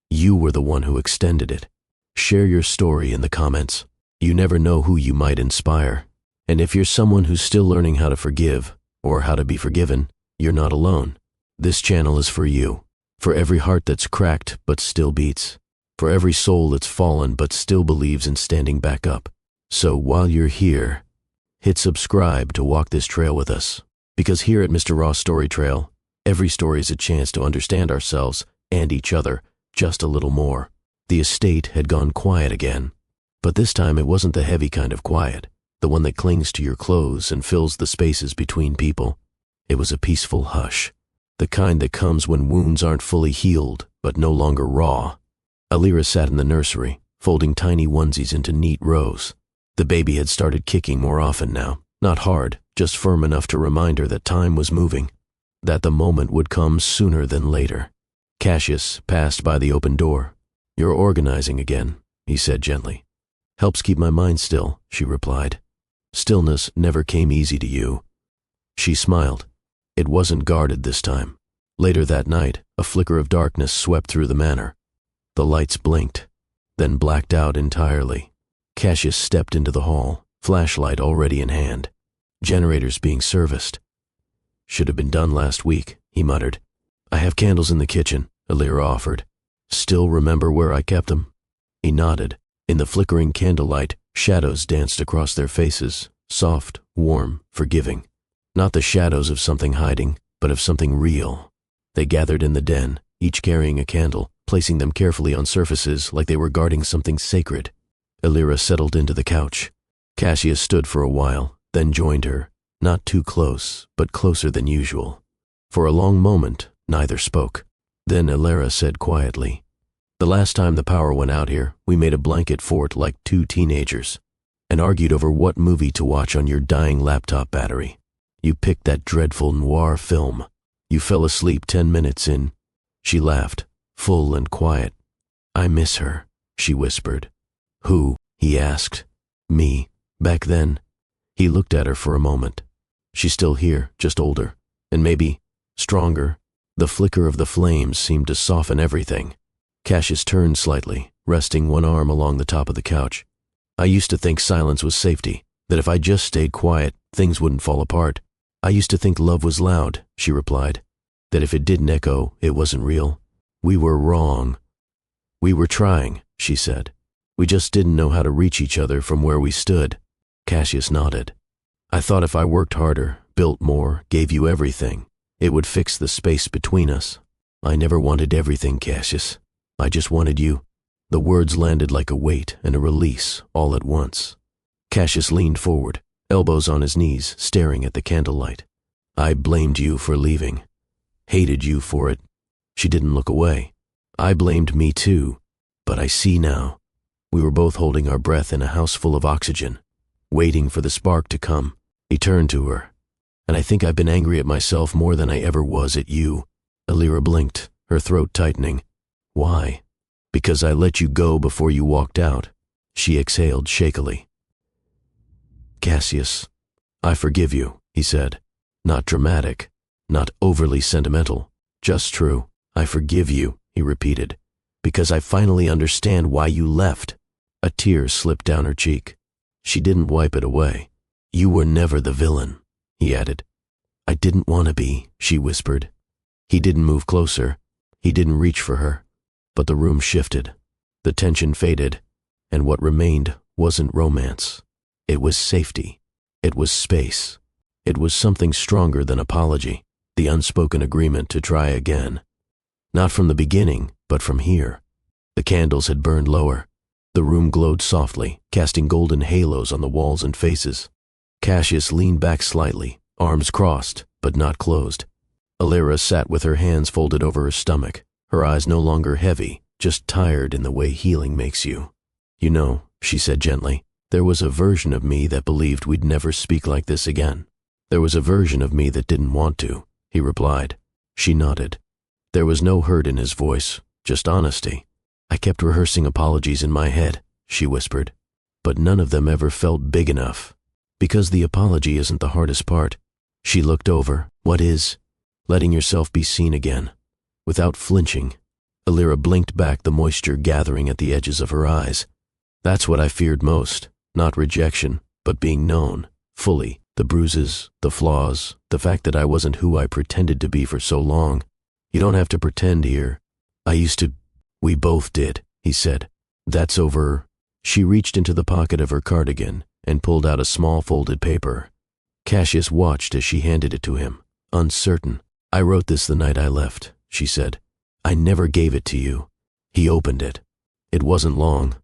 you were the one who extended it. Share your story in the comments. You never know who you might inspire. And if you're someone who's still learning how to forgive, or how to be forgiven, you're not alone. This channel is for you. For every heart that's cracked but still beats. For every soul that's fallen but still believes in standing back up. So while you're here, hit subscribe to walk this trail with us. Because here at Mr. Ross Story Trail, every story is a chance to understand ourselves and each other just a little more. The estate had gone quiet again. But this time it wasn't the heavy kind of quiet, the one that clings to your clothes and fills the spaces between people. It was a peaceful hush, the kind that comes when wounds aren't fully healed but no longer raw. Elira sat in the nursery, folding tiny onesies into neat rows. The baby had started kicking more often now, not hard, just firm enough to remind her that time was moving, that the moment would come sooner than later. Cassius passed by the open door. "You're organizing again," he said gently. "Helps keep my mind still," she replied. "Stillness never came easy to you." She smiled. It wasn't guarded this time. Later that night, a flicker of darkness swept through the manor. The lights blinked, then blacked out entirely. Cassius stepped into the hall, flashlight already in hand. Generators being serviced. "Should have been done last week," he muttered. "I have candles in the kitchen," Elira offered. "Still remember where I kept them?" He nodded. In the flickering candlelight, shadows danced across their faces, soft, warm, forgiving. Not the shadows of something hiding, but of something real. They gathered in the den, each carrying a candle, placing them carefully on surfaces like they were guarding something sacred. Elira settled into the couch. Cassius stood for a while, then joined her, not too close, but closer than usual. For a long moment, neither spoke. Then Elira said quietly, "The last time the power went out here, we made a blanket fort like two teenagers, and argued over what movie to watch on your dying laptop battery. You picked that dreadful noir film. You fell asleep 10 minutes in." She laughed, full and quiet. "I miss her," she whispered. "Who?" he asked. "Me. Back then." He looked at her for a moment. "She's still here, just older. And maybe stronger." The flicker of the flames seemed to soften everything. Cassius turned slightly, resting one arm along the top of the couch. "I used to think silence was safety, that if I just stayed quiet, things wouldn't fall apart. I used to think love was loud," she replied. "That if it didn't echo, it wasn't real. We were wrong." "We were trying," she said. "We just didn't know how to reach each other from where we stood." Cassius nodded. I thought if I worked harder, built more, gave you everything, it would fix the space between us. I never wanted everything, Cassius. I just wanted you." The words landed like a weight and a release all at once. Cassius leaned forward, elbows on his knees, staring at the candlelight. "I blamed you for leaving. Hated you for it." She didn't look away. "I blamed me too, but I see now. We were both holding our breath in a house full of oxygen, waiting for the spark to come." He turned to her. "And I think I've been angry at myself more than I ever was at you." Alira blinked, her throat tightening. "Why?" "Because I let you go before you walked out." She exhaled shakily. "Cassius, I forgive you," he said. Not dramatic, not overly sentimental, just true. "I forgive you," he repeated, "because I finally understand why you left." A tear slipped down her cheek. She didn't wipe it away. "You were never the villain," he added. "I didn't want to be," she whispered. He didn't move closer. He didn't reach for her. But the room shifted. The tension faded, and what remained wasn't romance. It was safety. It was space. It was something stronger than apology, the unspoken agreement to try again. Not from the beginning, but from here. The candles had burned lower. The room glowed softly, casting golden halos on the walls and faces. Cassius leaned back slightly, arms crossed, but not closed. Alira sat with her hands folded over her stomach, her eyes no longer heavy, just tired in the way healing makes you. "You know," she said gently, "there was a version of me that believed we'd never speak like this again." "There was a version of me that didn't want to," he replied. She nodded. There was no hurt in his voice, just honesty. "I kept rehearsing apologies in my head," she whispered, "but none of them ever felt big enough. Because the apology isn't the hardest part." She looked over. "What is?" "Letting yourself be seen again, without flinching." Alira blinked back, the moisture gathering at the edges of her eyes. "That's what I feared most, not rejection, but being known, fully, the bruises, the flaws, the fact that I wasn't who I pretended to be for so long. You don't have to pretend here. I used to." "We both did," he said. "That's over." She reached into the pocket of her cardigan and pulled out a small folded paper. Cassius watched as she handed it to him, uncertain. "I wrote this the night I left," she said. "I never gave it to you." He opened it. It wasn't long.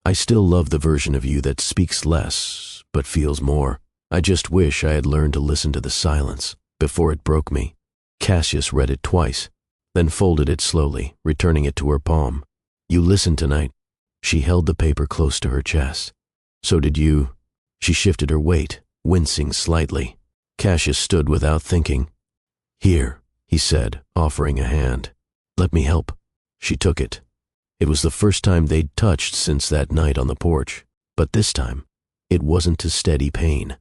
"I still love the version of you that speaks less, but feels more. I just wish I had learned to listen to the silence before it broke me." Cassius read it twice, then folded it slowly, returning it to her palm. "You listened tonight." She held the paper close to her chest. "So did you." She shifted her weight, wincing slightly. Cassius stood without thinking. "Here," he said, offering a hand. "Let me help." She took it. It was the first time they'd touched since that night on the porch, but this time, it wasn't to steady pain.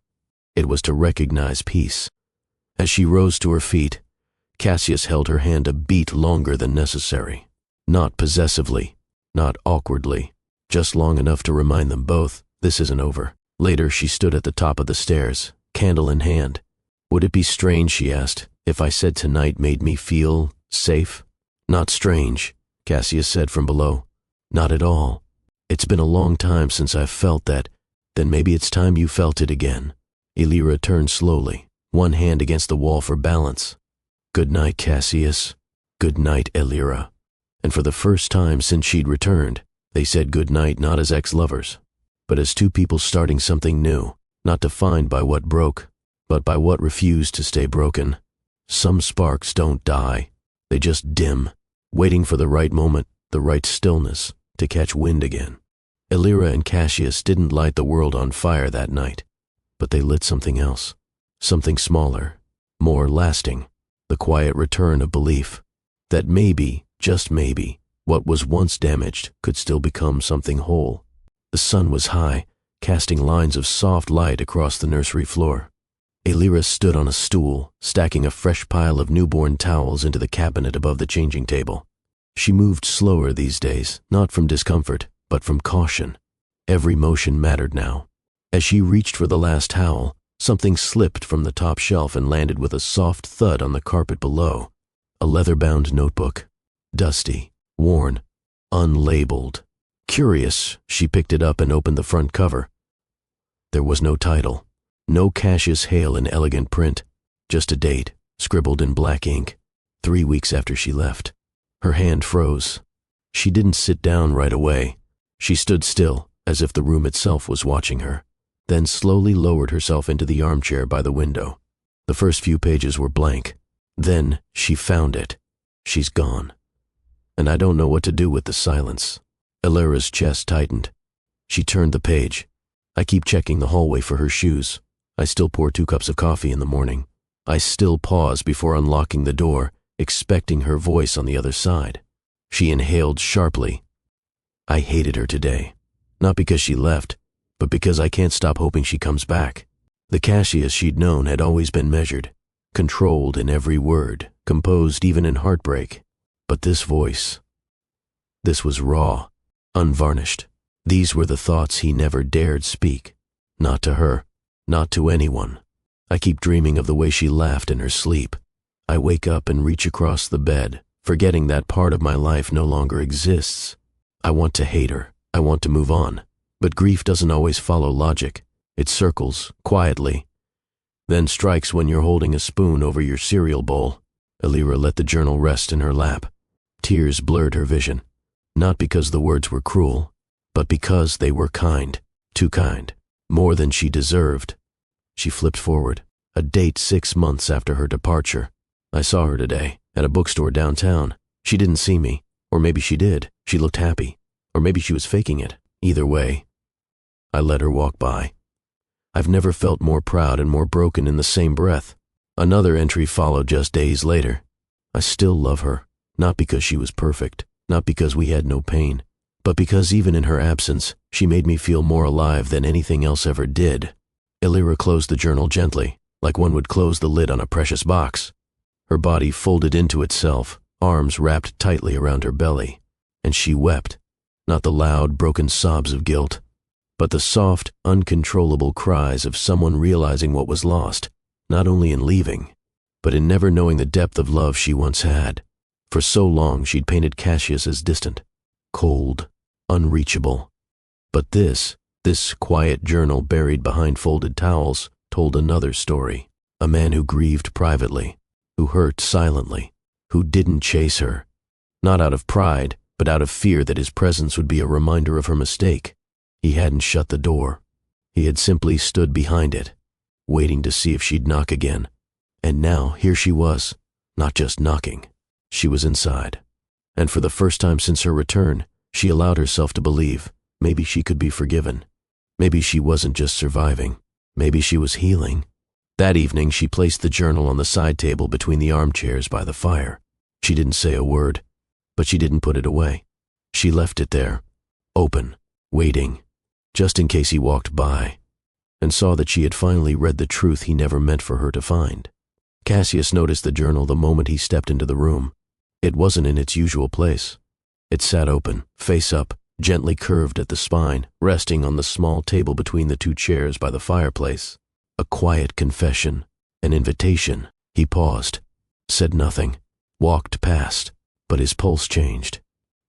It was to recognize peace. As she rose to her feet, Cassius held her hand a beat longer than necessary. Not possessively, not awkwardly, just long enough to remind them both, this isn't over. Later, she stood at the top of the stairs, candle in hand. "Would it be strange," she asked, "if I said tonight made me feel safe?" "Not strange," Cassius said from below. "Not at all. It's been a long time since I've felt that. Then maybe it's time you felt it again." Alira turned slowly, one hand against the wall for balance. "Good night, Cassius." "Good night, Alira." And for the first time since she'd returned, they said good night not as ex-lovers, but as two people starting something new, not defined by what broke, but by what refused to stay broken. Some sparks don't die. They just dim, waiting for the right moment, the right stillness, to catch wind again. Alira and Cassius didn't light the world on fire that night, but they lit something else, something smaller, more lasting, the quiet return of belief that maybe, just maybe, what was once damaged could still become something whole. The sun was high, casting lines of soft light across the nursery floor. Alira stood on a stool, stacking a fresh pile of newborn towels into the cabinet above the changing table. She moved slower these days, not from discomfort, but from caution. Every motion mattered now. As she reached for the last towel, something slipped from the top shelf and landed with a soft thud on the carpet below. A leather-bound notebook. Dusty, worn, unlabeled. Curious, she picked it up and opened the front cover. There was no title. No Cassius Hale in elegant print, just a date, scribbled in black ink, 3 weeks after she left. Her hand froze. She didn't sit down right away. She stood still, as if the room itself was watching her, then slowly lowered herself into the armchair by the window. The first few pages were blank. Then she found it. She's gone. And I don't know what to do with the silence. Elira's chest tightened. She turned the page. I keep checking the hallway for her shoes. I still pour 2 cups of coffee in the morning. I still pause before unlocking the door, expecting her voice on the other side. She inhaled sharply. I hated her today. Not because she left, but because I can't stop hoping she comes back. The Cassius she'd known had always been measured, controlled in every word, composed even in heartbreak. But this voice, this was raw, unvarnished. These were the thoughts he never dared speak. Not to her, not to anyone. I keep dreaming of the way she laughed in her sleep. I wake up and reach across the bed, forgetting that part of my life no longer exists. I want to hate her. I want to move on. But grief doesn't always follow logic. It circles, quietly, then strikes when you're holding a spoon over your cereal bowl. Elira let the journal rest in her lap. Tears blurred her vision, not because the words were cruel, but because they were kind, too kind, more than she deserved. She flipped forward, a date 6 months after her departure. I saw her today, at a bookstore downtown. She didn't see me, or maybe she did. She looked happy, or maybe she was faking it. Either way, I let her walk by. I've never felt more proud and more broken in the same breath. Another entry followed just days later. I still love her, not because she was perfect, not because we had no pain, but because even in her absence, she made me feel more alive than anything else ever did. Elira closed the journal gently, like one would close the lid on a precious box. Her body folded into itself, arms wrapped tightly around her belly, and she wept, not the loud, broken sobs of guilt, but the soft, uncontrollable cries of someone realizing what was lost, not only in leaving, but in never knowing the depth of love she once had. For so long she'd painted Cassius as distant, cold, unreachable. But this quiet journal buried behind folded towels told another story. A man who grieved privately, who hurt silently, who didn't chase her, not out of pride, but out of fear that his presence would be a reminder of her mistake. He hadn't shut the door. He had simply stood behind it, waiting to see if she'd knock again. And now, here she was, not just knocking. She was inside. And for the first time since her return, she allowed herself to believe maybe she could be forgiven. Maybe she wasn't just surviving. Maybe she was healing. That evening, she placed the journal on the side table between the armchairs by the fire. She didn't say a word, but she didn't put it away. She left it there, open, waiting, just in case he walked by, and saw that she had finally read the truth he never meant for her to find. Cassius noticed the journal the moment he stepped into the room. It wasn't in its usual place. It sat open, face up, gently curved at the spine, resting on the small table between the 2 chairs by the fireplace. A quiet confession, an invitation. He paused, said nothing, walked past, but his pulse changed.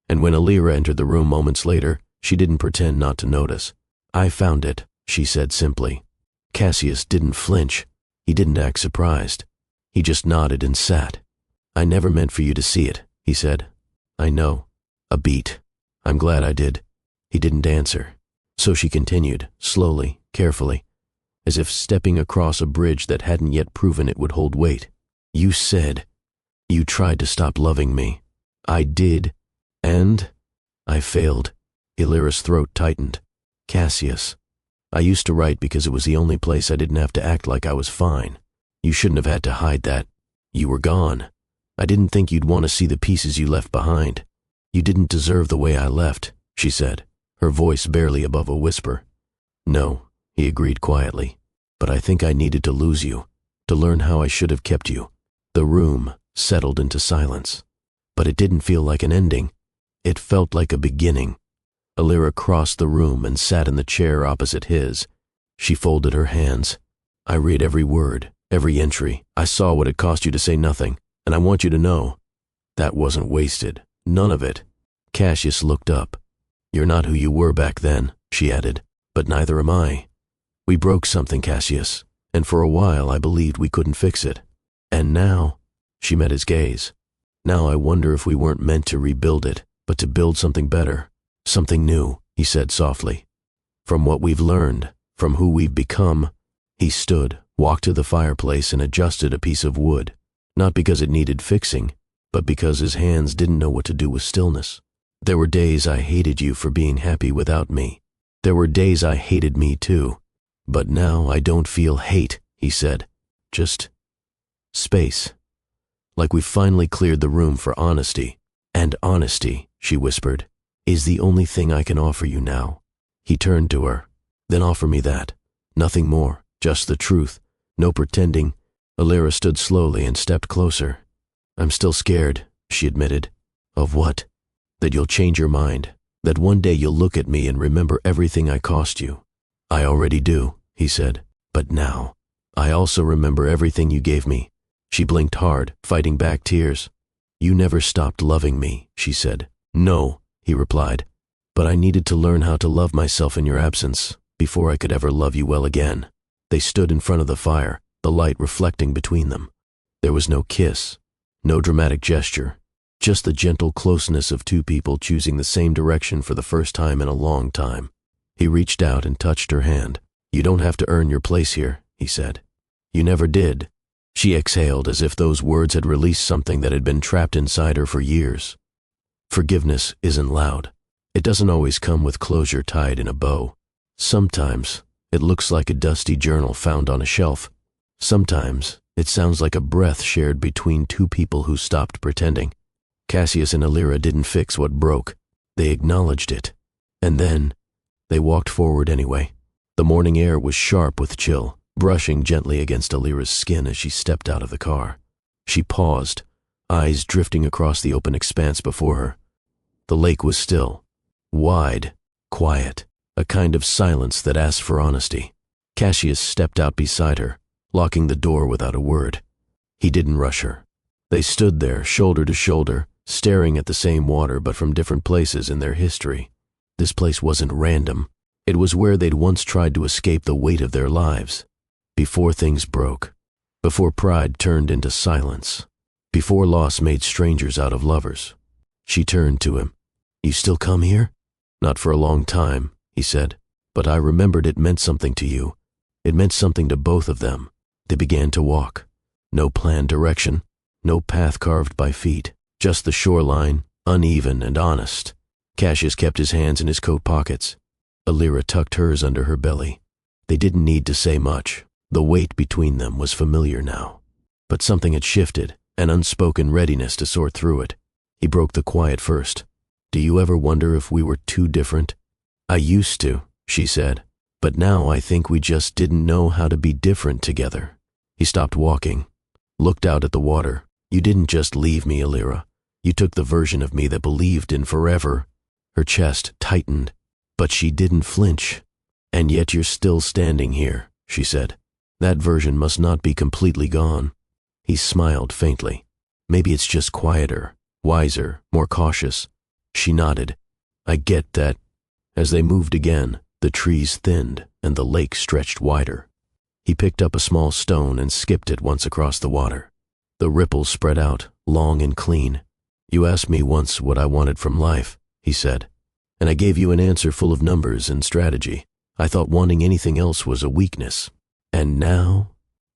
And when Elira entered the room moments later, she didn't pretend not to notice. I found it, she said simply. Cassius didn't flinch. He didn't act surprised. He just nodded and sat. I never meant for you to see it, he said. I know. A beat. I'm glad I did. He didn't answer. So she continued, slowly, carefully, as if stepping across a bridge that hadn't yet proven it would hold weight. You said you tried to stop loving me. I did, and I failed. Elira's throat tightened. Cassius, I used to write because it was the only place I didn't have to act like I was fine. You shouldn't have had to hide that. You were gone. I didn't think you'd want to see the pieces you left behind. You didn't deserve the way I left, she said, her voice barely above a whisper. No, he agreed quietly, but I think I needed to lose you, to learn how I should have kept you. The room settled into silence, but it didn't feel like an ending. It felt like a beginning. Elira crossed the room and sat in the chair opposite his. She folded her hands. I read every word, every entry. I saw what it cost you to say nothing, and I want you to know that wasn't wasted. None of it. Cassius looked up. You're not who you were back then, she added, but neither am I. We broke something, Cassius, and for a while I believed we couldn't fix it. And now, she met his gaze. Now I wonder if we weren't meant to rebuild it, but to build something better, something new, he said softly. From what we've learned, from who we've become. He stood, walked to the fireplace and adjusted a piece of wood, not because it needed fixing, but because his hands didn't know what to do with stillness. There were days I hated you for being happy without me. There were days I hated me too. But now I don't feel hate, he said. Just space. Like we finally cleared the room for honesty. And honesty, she whispered, is the only thing I can offer you now. He turned to her. Then offer me that. Nothing more, just the truth. No pretending. Alira stood slowly and stepped closer. I'm still scared, she admitted. Of what? That you'll change your mind. That one day you'll look at me and remember everything I cost you. I already do, he said. But now, I also remember everything you gave me. She blinked hard, fighting back tears. You never stopped loving me, she said. No, he replied. But I needed to learn how to love myself in your absence, before I could ever love you well again. They stood in front of the fire, the light reflecting between them. There was no kiss, no dramatic gesture, just the gentle closeness of two people choosing the same direction for the first time in a long time. He reached out and touched her hand. You don't have to earn your place here, he said. You never did. She exhaled as if those words had released something that had been trapped inside her for years. Forgiveness isn't loud. It doesn't always come with closure tied in a bow. Sometimes it looks like a dusty journal found on a shelf. Sometimes it sounds like a breath shared between two people who stopped pretending. Cassius and Alira didn't fix what broke. They acknowledged it. And then they walked forward anyway. The morning air was sharp with chill, brushing gently against Alira's skin as she stepped out of the car. She paused, eyes drifting across the open expanse before her. The lake was still, wide, quiet, a kind of silence that asked for honesty. Cassius stepped out beside her, locking the door without a word. He didn't rush her. They stood there, shoulder to shoulder, staring at the same water but from different places in their history. This place wasn't random. It was where they'd once tried to escape the weight of their lives. Before things broke. Before pride turned into silence. Before loss made strangers out of lovers. She turned to him. You still come here? Not for a long time, he said. But I remembered it meant something to you. It meant something to both of them. They began to walk. No planned direction. No path carved by feet. Just the shoreline, uneven and honest. Cassius kept his hands in his coat pockets. Alira tucked hers under her belly. They didn't need to say much. The weight between them was familiar now. But something had shifted, an unspoken readiness to sort through it. He broke the quiet first. Do you ever wonder if we were too different? I used to, she said. But now I think we just didn't know how to be different together. He stopped walking, looked out at the water. You didn't just leave me, Alira. You took the version of me that believed in forever. Her chest tightened. But she didn't flinch. And yet you're still standing here, she said. That version must not be completely gone. He smiled faintly. Maybe it's just quieter, wiser, more cautious. She nodded. I get that. As they moved again, the trees thinned and the lake stretched wider. He picked up a small stone and skipped it once across the water. The ripples spread out, long and clean. You asked me once what I wanted from life, he said. And I gave you an answer full of numbers and strategy. I thought wanting anything else was a weakness. And now?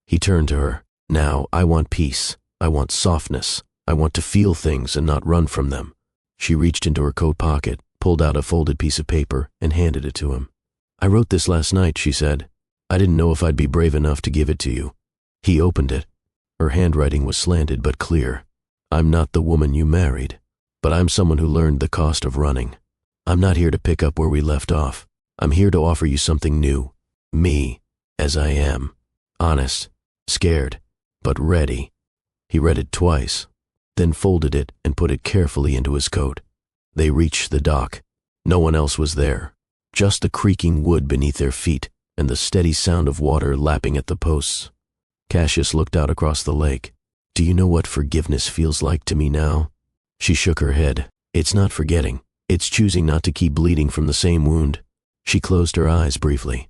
He turned to her. Now I want peace. I want softness. I want to feel things and not run from them. She reached into her coat pocket, pulled out a folded piece of paper, and handed it to him. I wrote this last night, she said. I didn't know if I'd be brave enough to give it to you. He opened it. Her handwriting was slanted but clear. I'm not the woman you married, but I'm someone who learned the cost of running. I'm not here to pick up where we left off. I'm here to offer you something new. Me, as I am. Honest, scared, but ready. He read it twice, then folded it and put it carefully into his coat. They reached the dock. No one else was there. Just the creaking wood beneath their feet and the steady sound of water lapping at the posts. Cassius looked out across the lake. Do you know what forgiveness feels like to me now? She shook her head. It's not forgetting. It's choosing not to keep bleeding from the same wound. She closed her eyes briefly.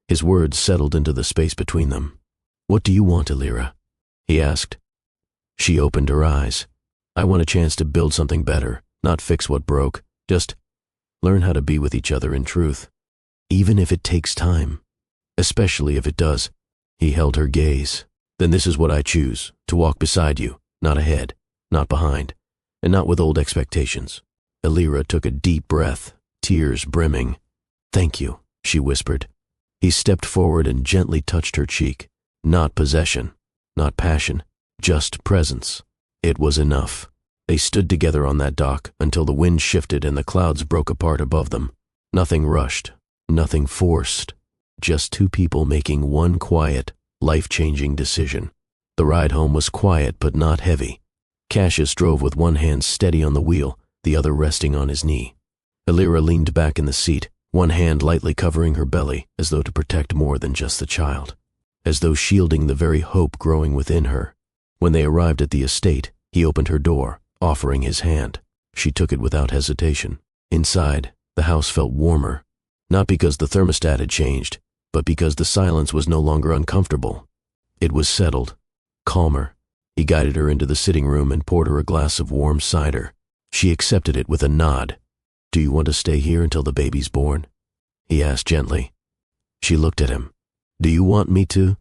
His words settled into the space between them. "What do you want, Alira?" he asked. She opened her eyes. "I want a chance to build something better, not fix what broke. Just learn how to be with each other in truth. Even if it takes time. Especially if it does." He held her gaze. "Then this is what I choose, to walk beside you, not ahead, not behind, and not with old expectations." Alira took a deep breath, tears brimming. "Thank you," she whispered. He stepped forward and gently touched her cheek. Not possession, not passion, just presence. It was enough. They stood together on that dock until the wind shifted and the clouds broke apart above them. Nothing rushed, nothing forced. Just two people making one quiet, life-changing decision. The ride home was quiet but not heavy. Cassius drove with one hand steady on the wheel, the other resting on his knee. Alira leaned back in the seat, one hand lightly covering her belly, as though to protect more than just the child, as though shielding the very hope growing within her. When they arrived at the estate, he opened her door, offering his hand. She took it without hesitation. Inside, the house felt warmer, not because the thermostat had changed, but because the silence was no longer uncomfortable. It was settled, calmer. He guided her into the sitting room and poured her a glass of warm cider. She accepted it with a nod. "Do you want to stay here until the baby's born?" he asked gently. She looked at him. "Do you want me to?"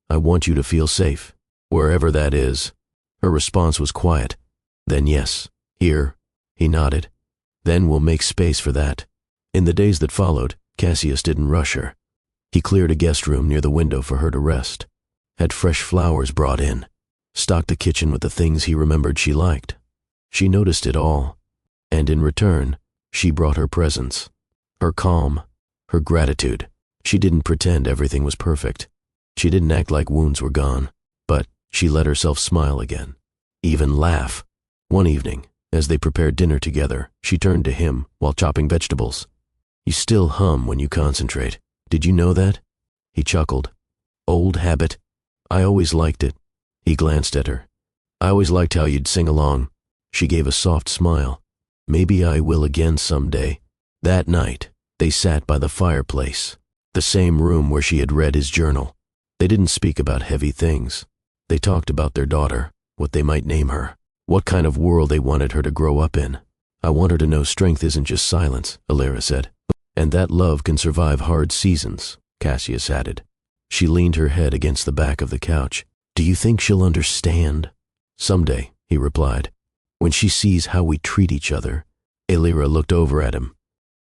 "I want you to feel safe, wherever that is." Her response was quiet. "Then yes, here." He nodded. "Then we'll make space for that." In the days that followed, Cassius didn't rush her. He cleared a guest room near the window for her to rest, had fresh flowers brought in, stocked the kitchen with the things he remembered she liked. She noticed it all, and in return, she brought her presence, her calm, her gratitude. She didn't pretend everything was perfect. She didn't act like wounds were gone, but she let herself smile again, even laugh. One evening, as they prepared dinner together, she turned to him while chopping vegetables. "You still hum when you concentrate. Did you know that?" He chuckled. "Old habit. I always liked it." He glanced at her. "I always liked how you'd sing along." She gave a soft smile. "Maybe I will again someday." That night, they sat by the fireplace, the same room where she had read his journal. They didn't speak about heavy things. They talked about their daughter, what they might name her, what kind of world they wanted her to grow up in. "I want her to know strength isn't just silence," Alira said. "And that love can survive hard seasons," Cassius added. She leaned her head against the back of the couch. "Do you think she'll understand?" "Someday," he replied. "When she sees how we treat each other." Alira looked over at him.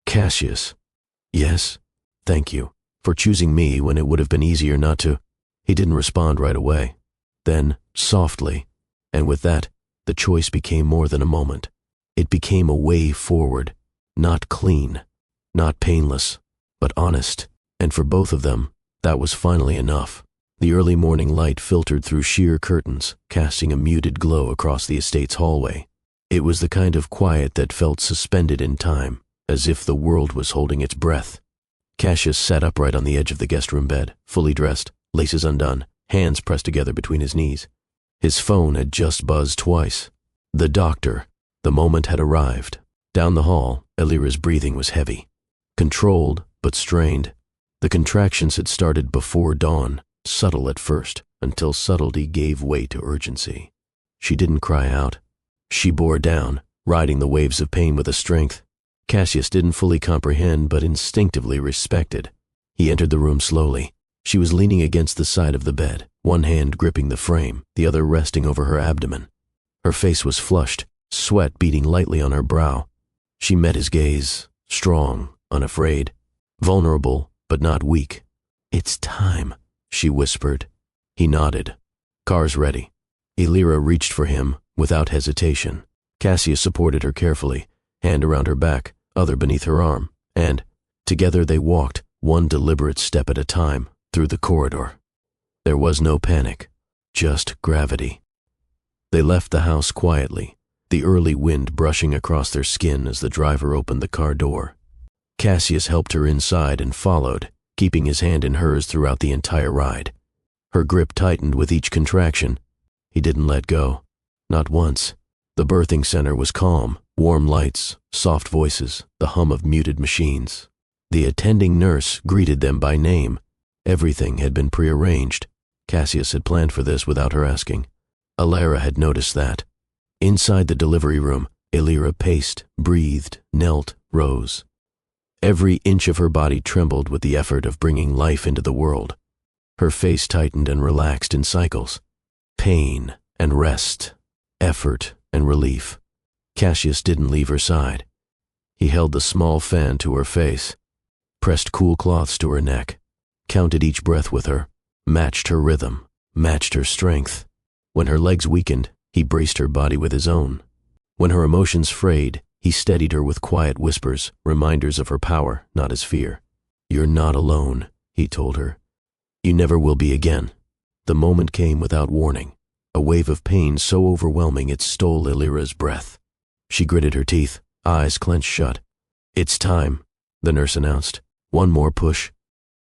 "Cassius." "Yes, thank you for choosing me when it would have been easier not to." He didn't respond right away. Then, softly, and with that, the choice became more than a moment. It became a way forward, not clean, not painless, but honest, and for both of them, that was finally enough. The early morning light filtered through sheer curtains, casting a muted glow across the estate's hallway. It was the kind of quiet that felt suspended in time, as if the world was holding its breath. Cassius sat upright on the edge of the guest room bed, fully dressed, laces undone, hands pressed together between his knees. His phone had just buzzed twice. The doctor. The moment had arrived. Down the hall, Alira's breathing was heavy. Controlled, but strained. The contractions had started before dawn, subtle at first, until subtlety gave way to urgency. She didn't cry out. She bore down, riding the waves of pain with a strength Cassius didn't fully comprehend but instinctively respected. He entered the room slowly. She was leaning against the side of the bed, one hand gripping the frame, the other resting over her abdomen. Her face was flushed, sweat beading lightly on her brow. She met his gaze, strong, unafraid, vulnerable, but not weak. "It's time," she whispered. He nodded. "Car's ready." Alira reached for him, without hesitation. Cassius supported her carefully, hand around her back, other beneath her arm, and, together they walked, one deliberate step at a time, through the corridor. There was no panic, just gravity. They left the house quietly, the early wind brushing across their skin as the driver opened the car door. Cassius helped her inside and followed, keeping his hand in hers throughout the entire ride. Her grip tightened with each contraction. He didn't let go. Not once. The birthing center was calm, warm lights, soft voices, the hum of muted machines. The attending nurse greeted them by name. Everything had been prearranged. Cassius had planned for this without her asking. Alara had noticed that. Inside the delivery room, Illyra paced, breathed, knelt, rose. Every inch of her body trembled with the effort of bringing life into the world. Her face tightened and relaxed in cycles. Pain and rest, effort and relief. Cassius didn't leave her side. He held the small fan to her face, pressed cool cloths to her neck, counted each breath with her, matched her rhythm, matched her strength. When her legs weakened, he braced her body with his own. When her emotions frayed, he steadied her with quiet whispers, reminders of her power, not his fear. "You're not alone," he told her. "You never will be again." The moment came without warning, a wave of pain so overwhelming it stole Illyra's breath. She gritted her teeth, eyes clenched shut. "It's time," the nurse announced. "One more push."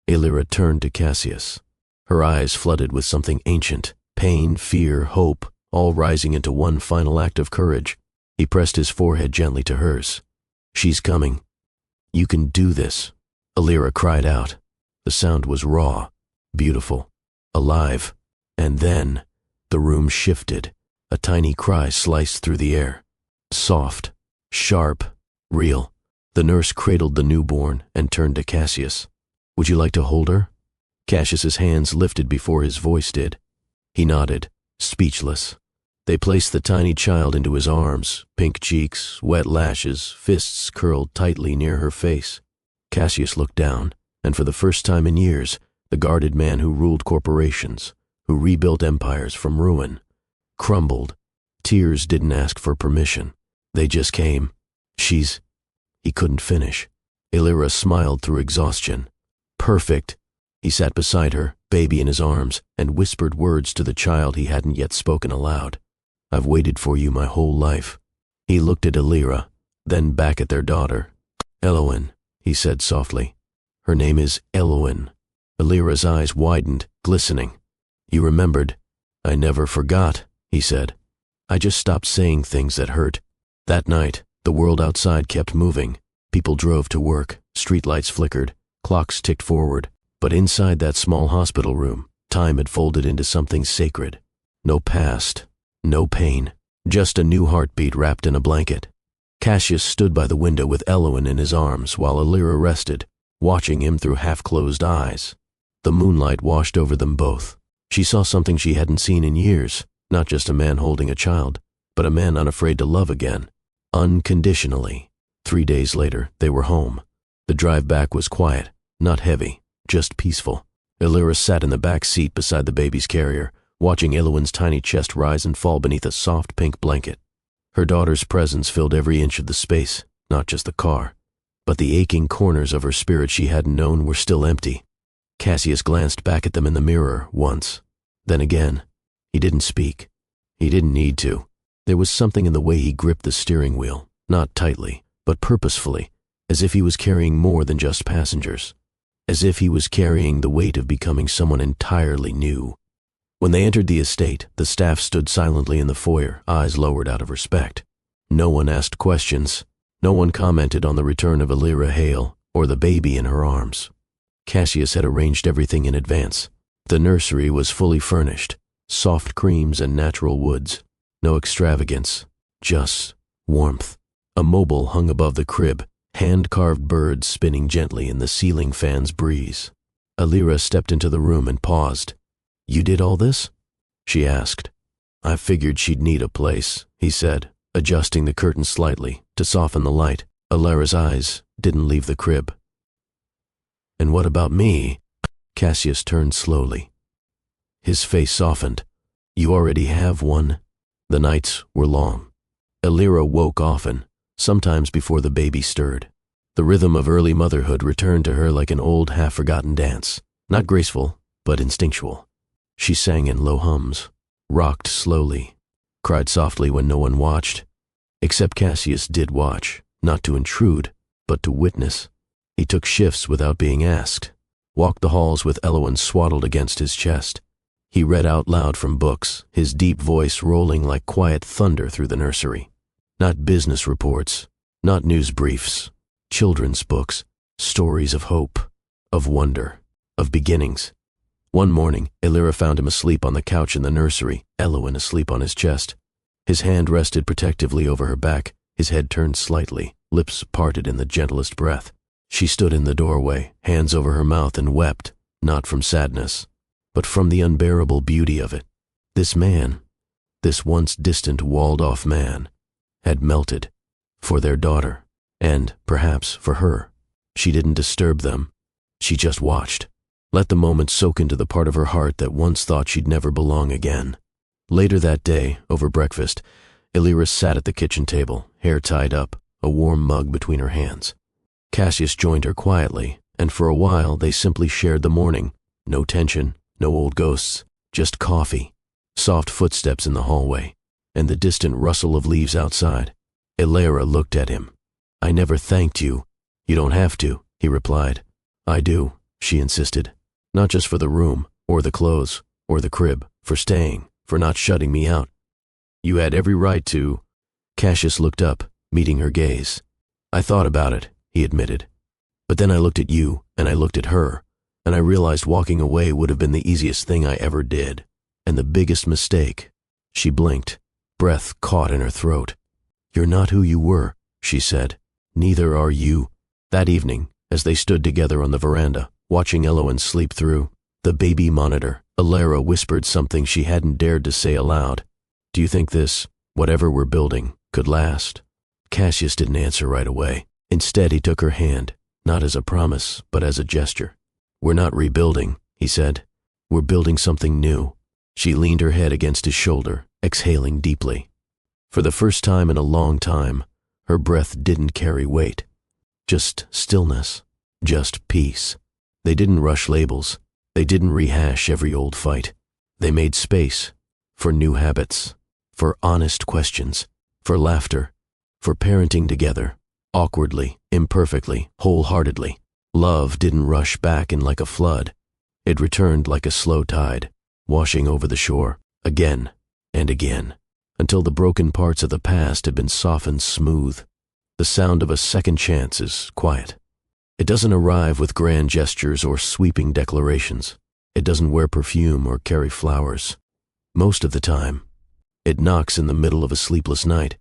Illyra turned to Cassius. Her eyes flooded with something ancient, pain, fear, hope, all rising into one final act of courage. He pressed his forehead gently to hers. "She's coming. You can do this," Illyra cried out. The sound was raw, beautiful, alive. And then the room shifted. A tiny cry sliced through the air. Soft, sharp, real. The nurse cradled the newborn and turned to Cassius. "Would you like to hold her?" Cassius's hands lifted before his voice did. He nodded, speechless. They placed the tiny child into his arms, pink cheeks, wet lashes, fists curled tightly near her face. Cassius looked down, and for the first time in years, the guarded man who ruled corporations, who rebuilt empires from ruin, crumbled. Tears didn't ask for permission. They just came. "She's—" He couldn't finish. Illyra smiled through exhaustion. "Perfect." He sat beside her, baby in his arms, and whispered words to the child he hadn't yet spoken aloud. "I've waited for you my whole life." He looked at Illyra, then back at their daughter. "Elowen," he said softly. "Her name is Elowen." Illyra's eyes widened, glistening. "You remembered." "I never forgot," he said. "I just stopped saying things that hurt." That night, the world outside kept moving. People drove to work, streetlights flickered, clocks ticked forward. But inside that small hospital room, time had folded into something sacred. No past, no pain, just a new heartbeat wrapped in a blanket. Cassius stood by the window with Elowen in his arms while Illyra rested, watching him through half-closed eyes. The moonlight washed over them both. She saw something she hadn't seen in years, not just a man holding a child, but a man unafraid to love again, unconditionally. 3 days later, they were home. The drive back was quiet, not heavy, just peaceful. Illyra sat in the back seat beside the baby's carrier, watching Elowen's tiny chest rise and fall beneath a soft pink blanket. Her daughter's presence filled every inch of the space, not just the car. But the aching corners of her spirit she hadn't known were still empty. Cassius glanced back at them in the mirror once, then again. He didn't speak. He didn't need to. There was something in the way he gripped the steering wheel, not tightly, but purposefully, as if he was carrying more than just passengers. As if he was carrying the weight of becoming someone entirely new. When they entered the estate, the staff stood silently in the foyer, eyes lowered out of respect. No one asked questions. No one commented on the return of Illyra Hale or the baby in her arms. Cassius had arranged everything in advance. The nursery was fully furnished, soft creams and natural woods. No extravagance, just warmth. A mobile hung above the crib, hand-carved birds spinning gently in the ceiling fan's breeze. Illyra stepped into the room and paused. "You did all this?" she asked. "I figured she'd need a place," he said, adjusting the curtains slightly to soften the light. Illyra's eyes didn't leave the crib. "And what about me?" Cassius turned slowly. His face softened. "You already have one." The nights were long. Illyra woke often, sometimes before the baby stirred. The rhythm of early motherhood returned to her like an old half-forgotten dance, not graceful, but instinctual. She sang in low hums, rocked slowly, cried softly when no one watched. Except Cassius did watch, not to intrude, but to witness. He took shifts without being asked, walked the halls with Elowen swaddled against his chest. He read out loud from books, his deep voice rolling like quiet thunder through the nursery. Not business reports, not news briefs, children's books, stories of hope, of wonder, of beginnings. One morning, Elira found him asleep on the couch in the nursery, Elowen asleep on his chest. His hand rested protectively over her back, his head turned slightly, lips parted in the gentlest breath. She stood in the doorway, hands over her mouth, and wept, not from sadness, but from the unbearable beauty of it. This man, this once distant, walled-off man, had melted for their daughter, and, perhaps, for her. She didn't disturb them. She just watched. Let the moment soak into the part of her heart that once thought she'd never belong again. Later that day, over breakfast, Elira sat at the kitchen table, hair tied up, a warm mug between her hands. Cassius joined her quietly, and for a while they simply shared the morning. No tension, no old ghosts, just coffee, soft footsteps in the hallway, and the distant rustle of leaves outside. Elira looked at him. "I never thanked you." "You don't have to," he replied. "I do," she insisted. "Not just for the room, or the clothes, or the crib, for staying, for not shutting me out. You had every right to." Cassius looked up, meeting her gaze. "I thought about it," he admitted. "But then I looked at you, and I looked at her, and I realized walking away would have been the easiest thing I ever did, and the biggest mistake." She blinked, breath caught in her throat. "You're not who you were," she said. "Neither are you." That evening, as they stood together on the veranda, watching Elowen sleep through the baby monitor, Elira whispered something she hadn't dared to say aloud. "Do you think this, whatever we're building, could last?" Cassius didn't answer right away. Instead, he took her hand, not as a promise, but as a gesture. "We're not rebuilding," he said. "We're building something new." She leaned her head against his shoulder, exhaling deeply. For the first time in a long time, her breath didn't carry weight. Just stillness, just peace. They didn't rush labels. They didn't rehash every old fight. They made space for new habits, for honest questions, for laughter, for parenting together, awkwardly, imperfectly, wholeheartedly. Love didn't rush back in like a flood. It returned like a slow tide, washing over the shore, again and again, until the broken parts of the past had been softened smooth. The sound of a second chance is quiet. It doesn't arrive with grand gestures or sweeping declarations. It doesn't wear perfume or carry flowers. Most of the time, it knocks in the middle of a sleepless night,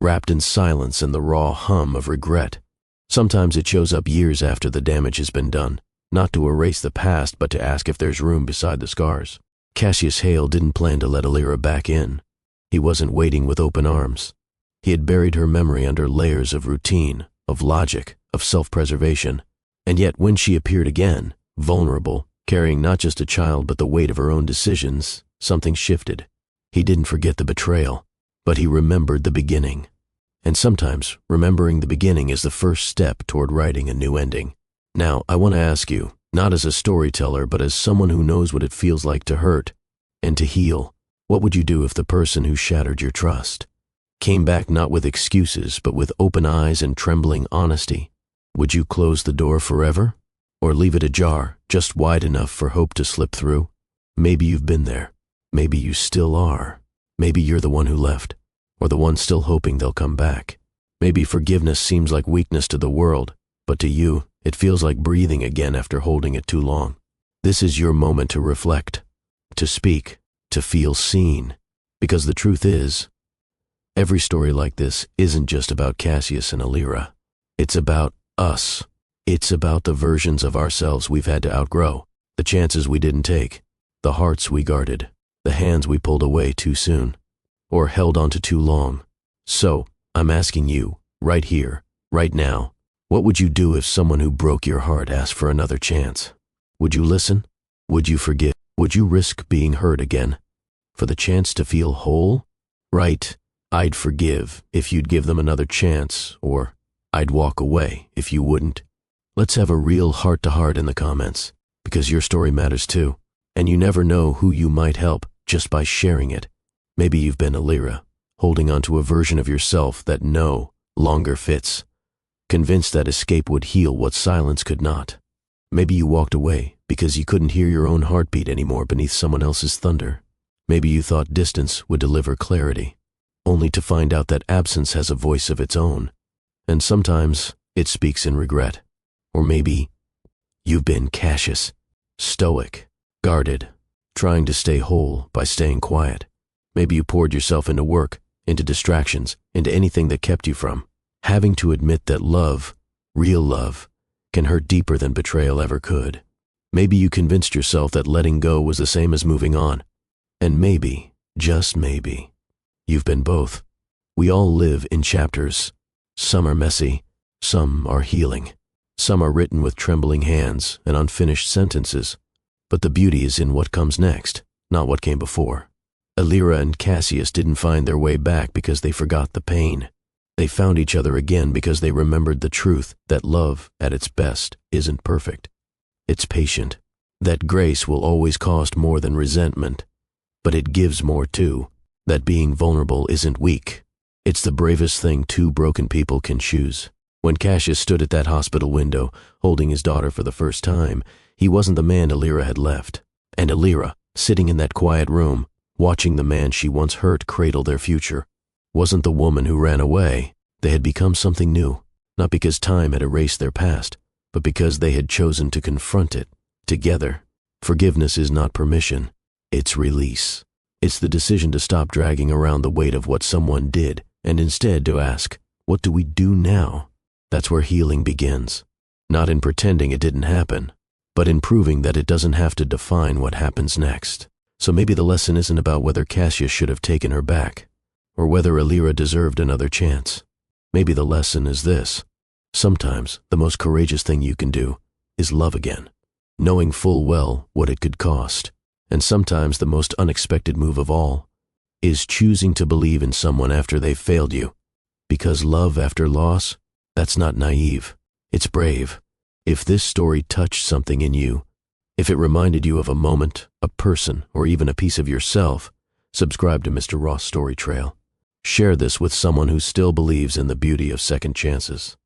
wrapped in silence and the raw hum of regret. Sometimes it shows up years after the damage has been done, not to erase the past but to ask if there's room beside the scars. Cassius Hale didn't plan to let Elira back in. He wasn't waiting with open arms. He had buried her memory under layers of routine, of logic, of self-preservation, and yet when she appeared again, vulnerable, carrying not just a child but the weight of her own decisions, something shifted. He didn't forget the betrayal, but he remembered the beginning. And sometimes, remembering the beginning is the first step toward writing a new ending. Now, I want to ask you, not as a storyteller, but as someone who knows what it feels like to hurt and to heal, what would you do if the person who shattered your trust came back not with excuses, but with open eyes and trembling honesty? Would you close the door forever? Or leave it ajar, just wide enough for hope to slip through? Maybe you've been there. Maybe you still are. Maybe you're the one who left, or the one still hoping they'll come back. Maybe forgiveness seems like weakness to the world, but to you, it feels like breathing again after holding it too long. This is your moment to reflect, to speak, to feel seen. Because the truth is, every story like this isn't just about Cassius and Elira. It's about us. It's about the versions of ourselves we've had to outgrow, the chances we didn't take, the hearts we guarded, the hands we pulled away too soon, or held onto too long. So, I'm asking you, right here, right now, what would you do if someone who broke your heart asked for another chance? Would you listen? Would you forgive? Would you risk being hurt again? For the chance to feel whole? Right, I'd forgive if you'd give them another chance, or I'd walk away if you wouldn't. Let's have a real heart-to-heart in the comments, because your story matters too, and you never know who you might help just by sharing it. Maybe you've been Elira, holding onto a version of yourself that no longer fits, convinced that escape would heal what silence could not. Maybe you walked away because you couldn't hear your own heartbeat anymore beneath someone else's thunder. Maybe you thought distance would deliver clarity, only to find out that absence has a voice of its own, and sometimes it speaks in regret. Or maybe you've been Cassius, stoic, guarded, trying to stay whole by staying quiet. Maybe you poured yourself into work, into distractions, into anything that kept you from having to admit that love, real love, can hurt deeper than betrayal ever could. Maybe you convinced yourself that letting go was the same as moving on. And maybe, just maybe, you've been both. We all live in chapters. Some are messy, some are healing. Some are written with trembling hands and unfinished sentences. But the beauty is in what comes next, not what came before. Alira and Cassius didn't find their way back because they forgot the pain. They found each other again because they remembered the truth that love, at its best, isn't perfect. It's patient. That grace will always cost more than resentment. But it gives more too. That being vulnerable isn't weak. It's the bravest thing two broken people can choose. When Cassius stood at that hospital window, holding his daughter for the first time, he wasn't the man Alira had left. And Alira, sitting in that quiet room, watching the man she once hurt cradle their future, wasn't the woman who ran away. They had become something new, not because time had erased their past, but because they had chosen to confront it, together. Forgiveness is not permission, it's release. It's the decision to stop dragging around the weight of what someone did, and instead to ask, what do we do now? That's where healing begins. Not in pretending it didn't happen, but in proving that it doesn't have to define what happens next. So maybe the lesson isn't about whether Cassius should have taken her back, or whether Alira deserved another chance. Maybe the lesson is this. Sometimes the most courageous thing you can do is love again, knowing full well what it could cost. And sometimes the most unexpected move of all is choosing to believe in someone after they've failed you. Because love after loss, that's not naive, it's brave. If this story touched something in you, if it reminded you of a moment, a person, or even a piece of yourself, subscribe to Mr. Ross Story Trail. Share this with someone who still believes in the beauty of second chances.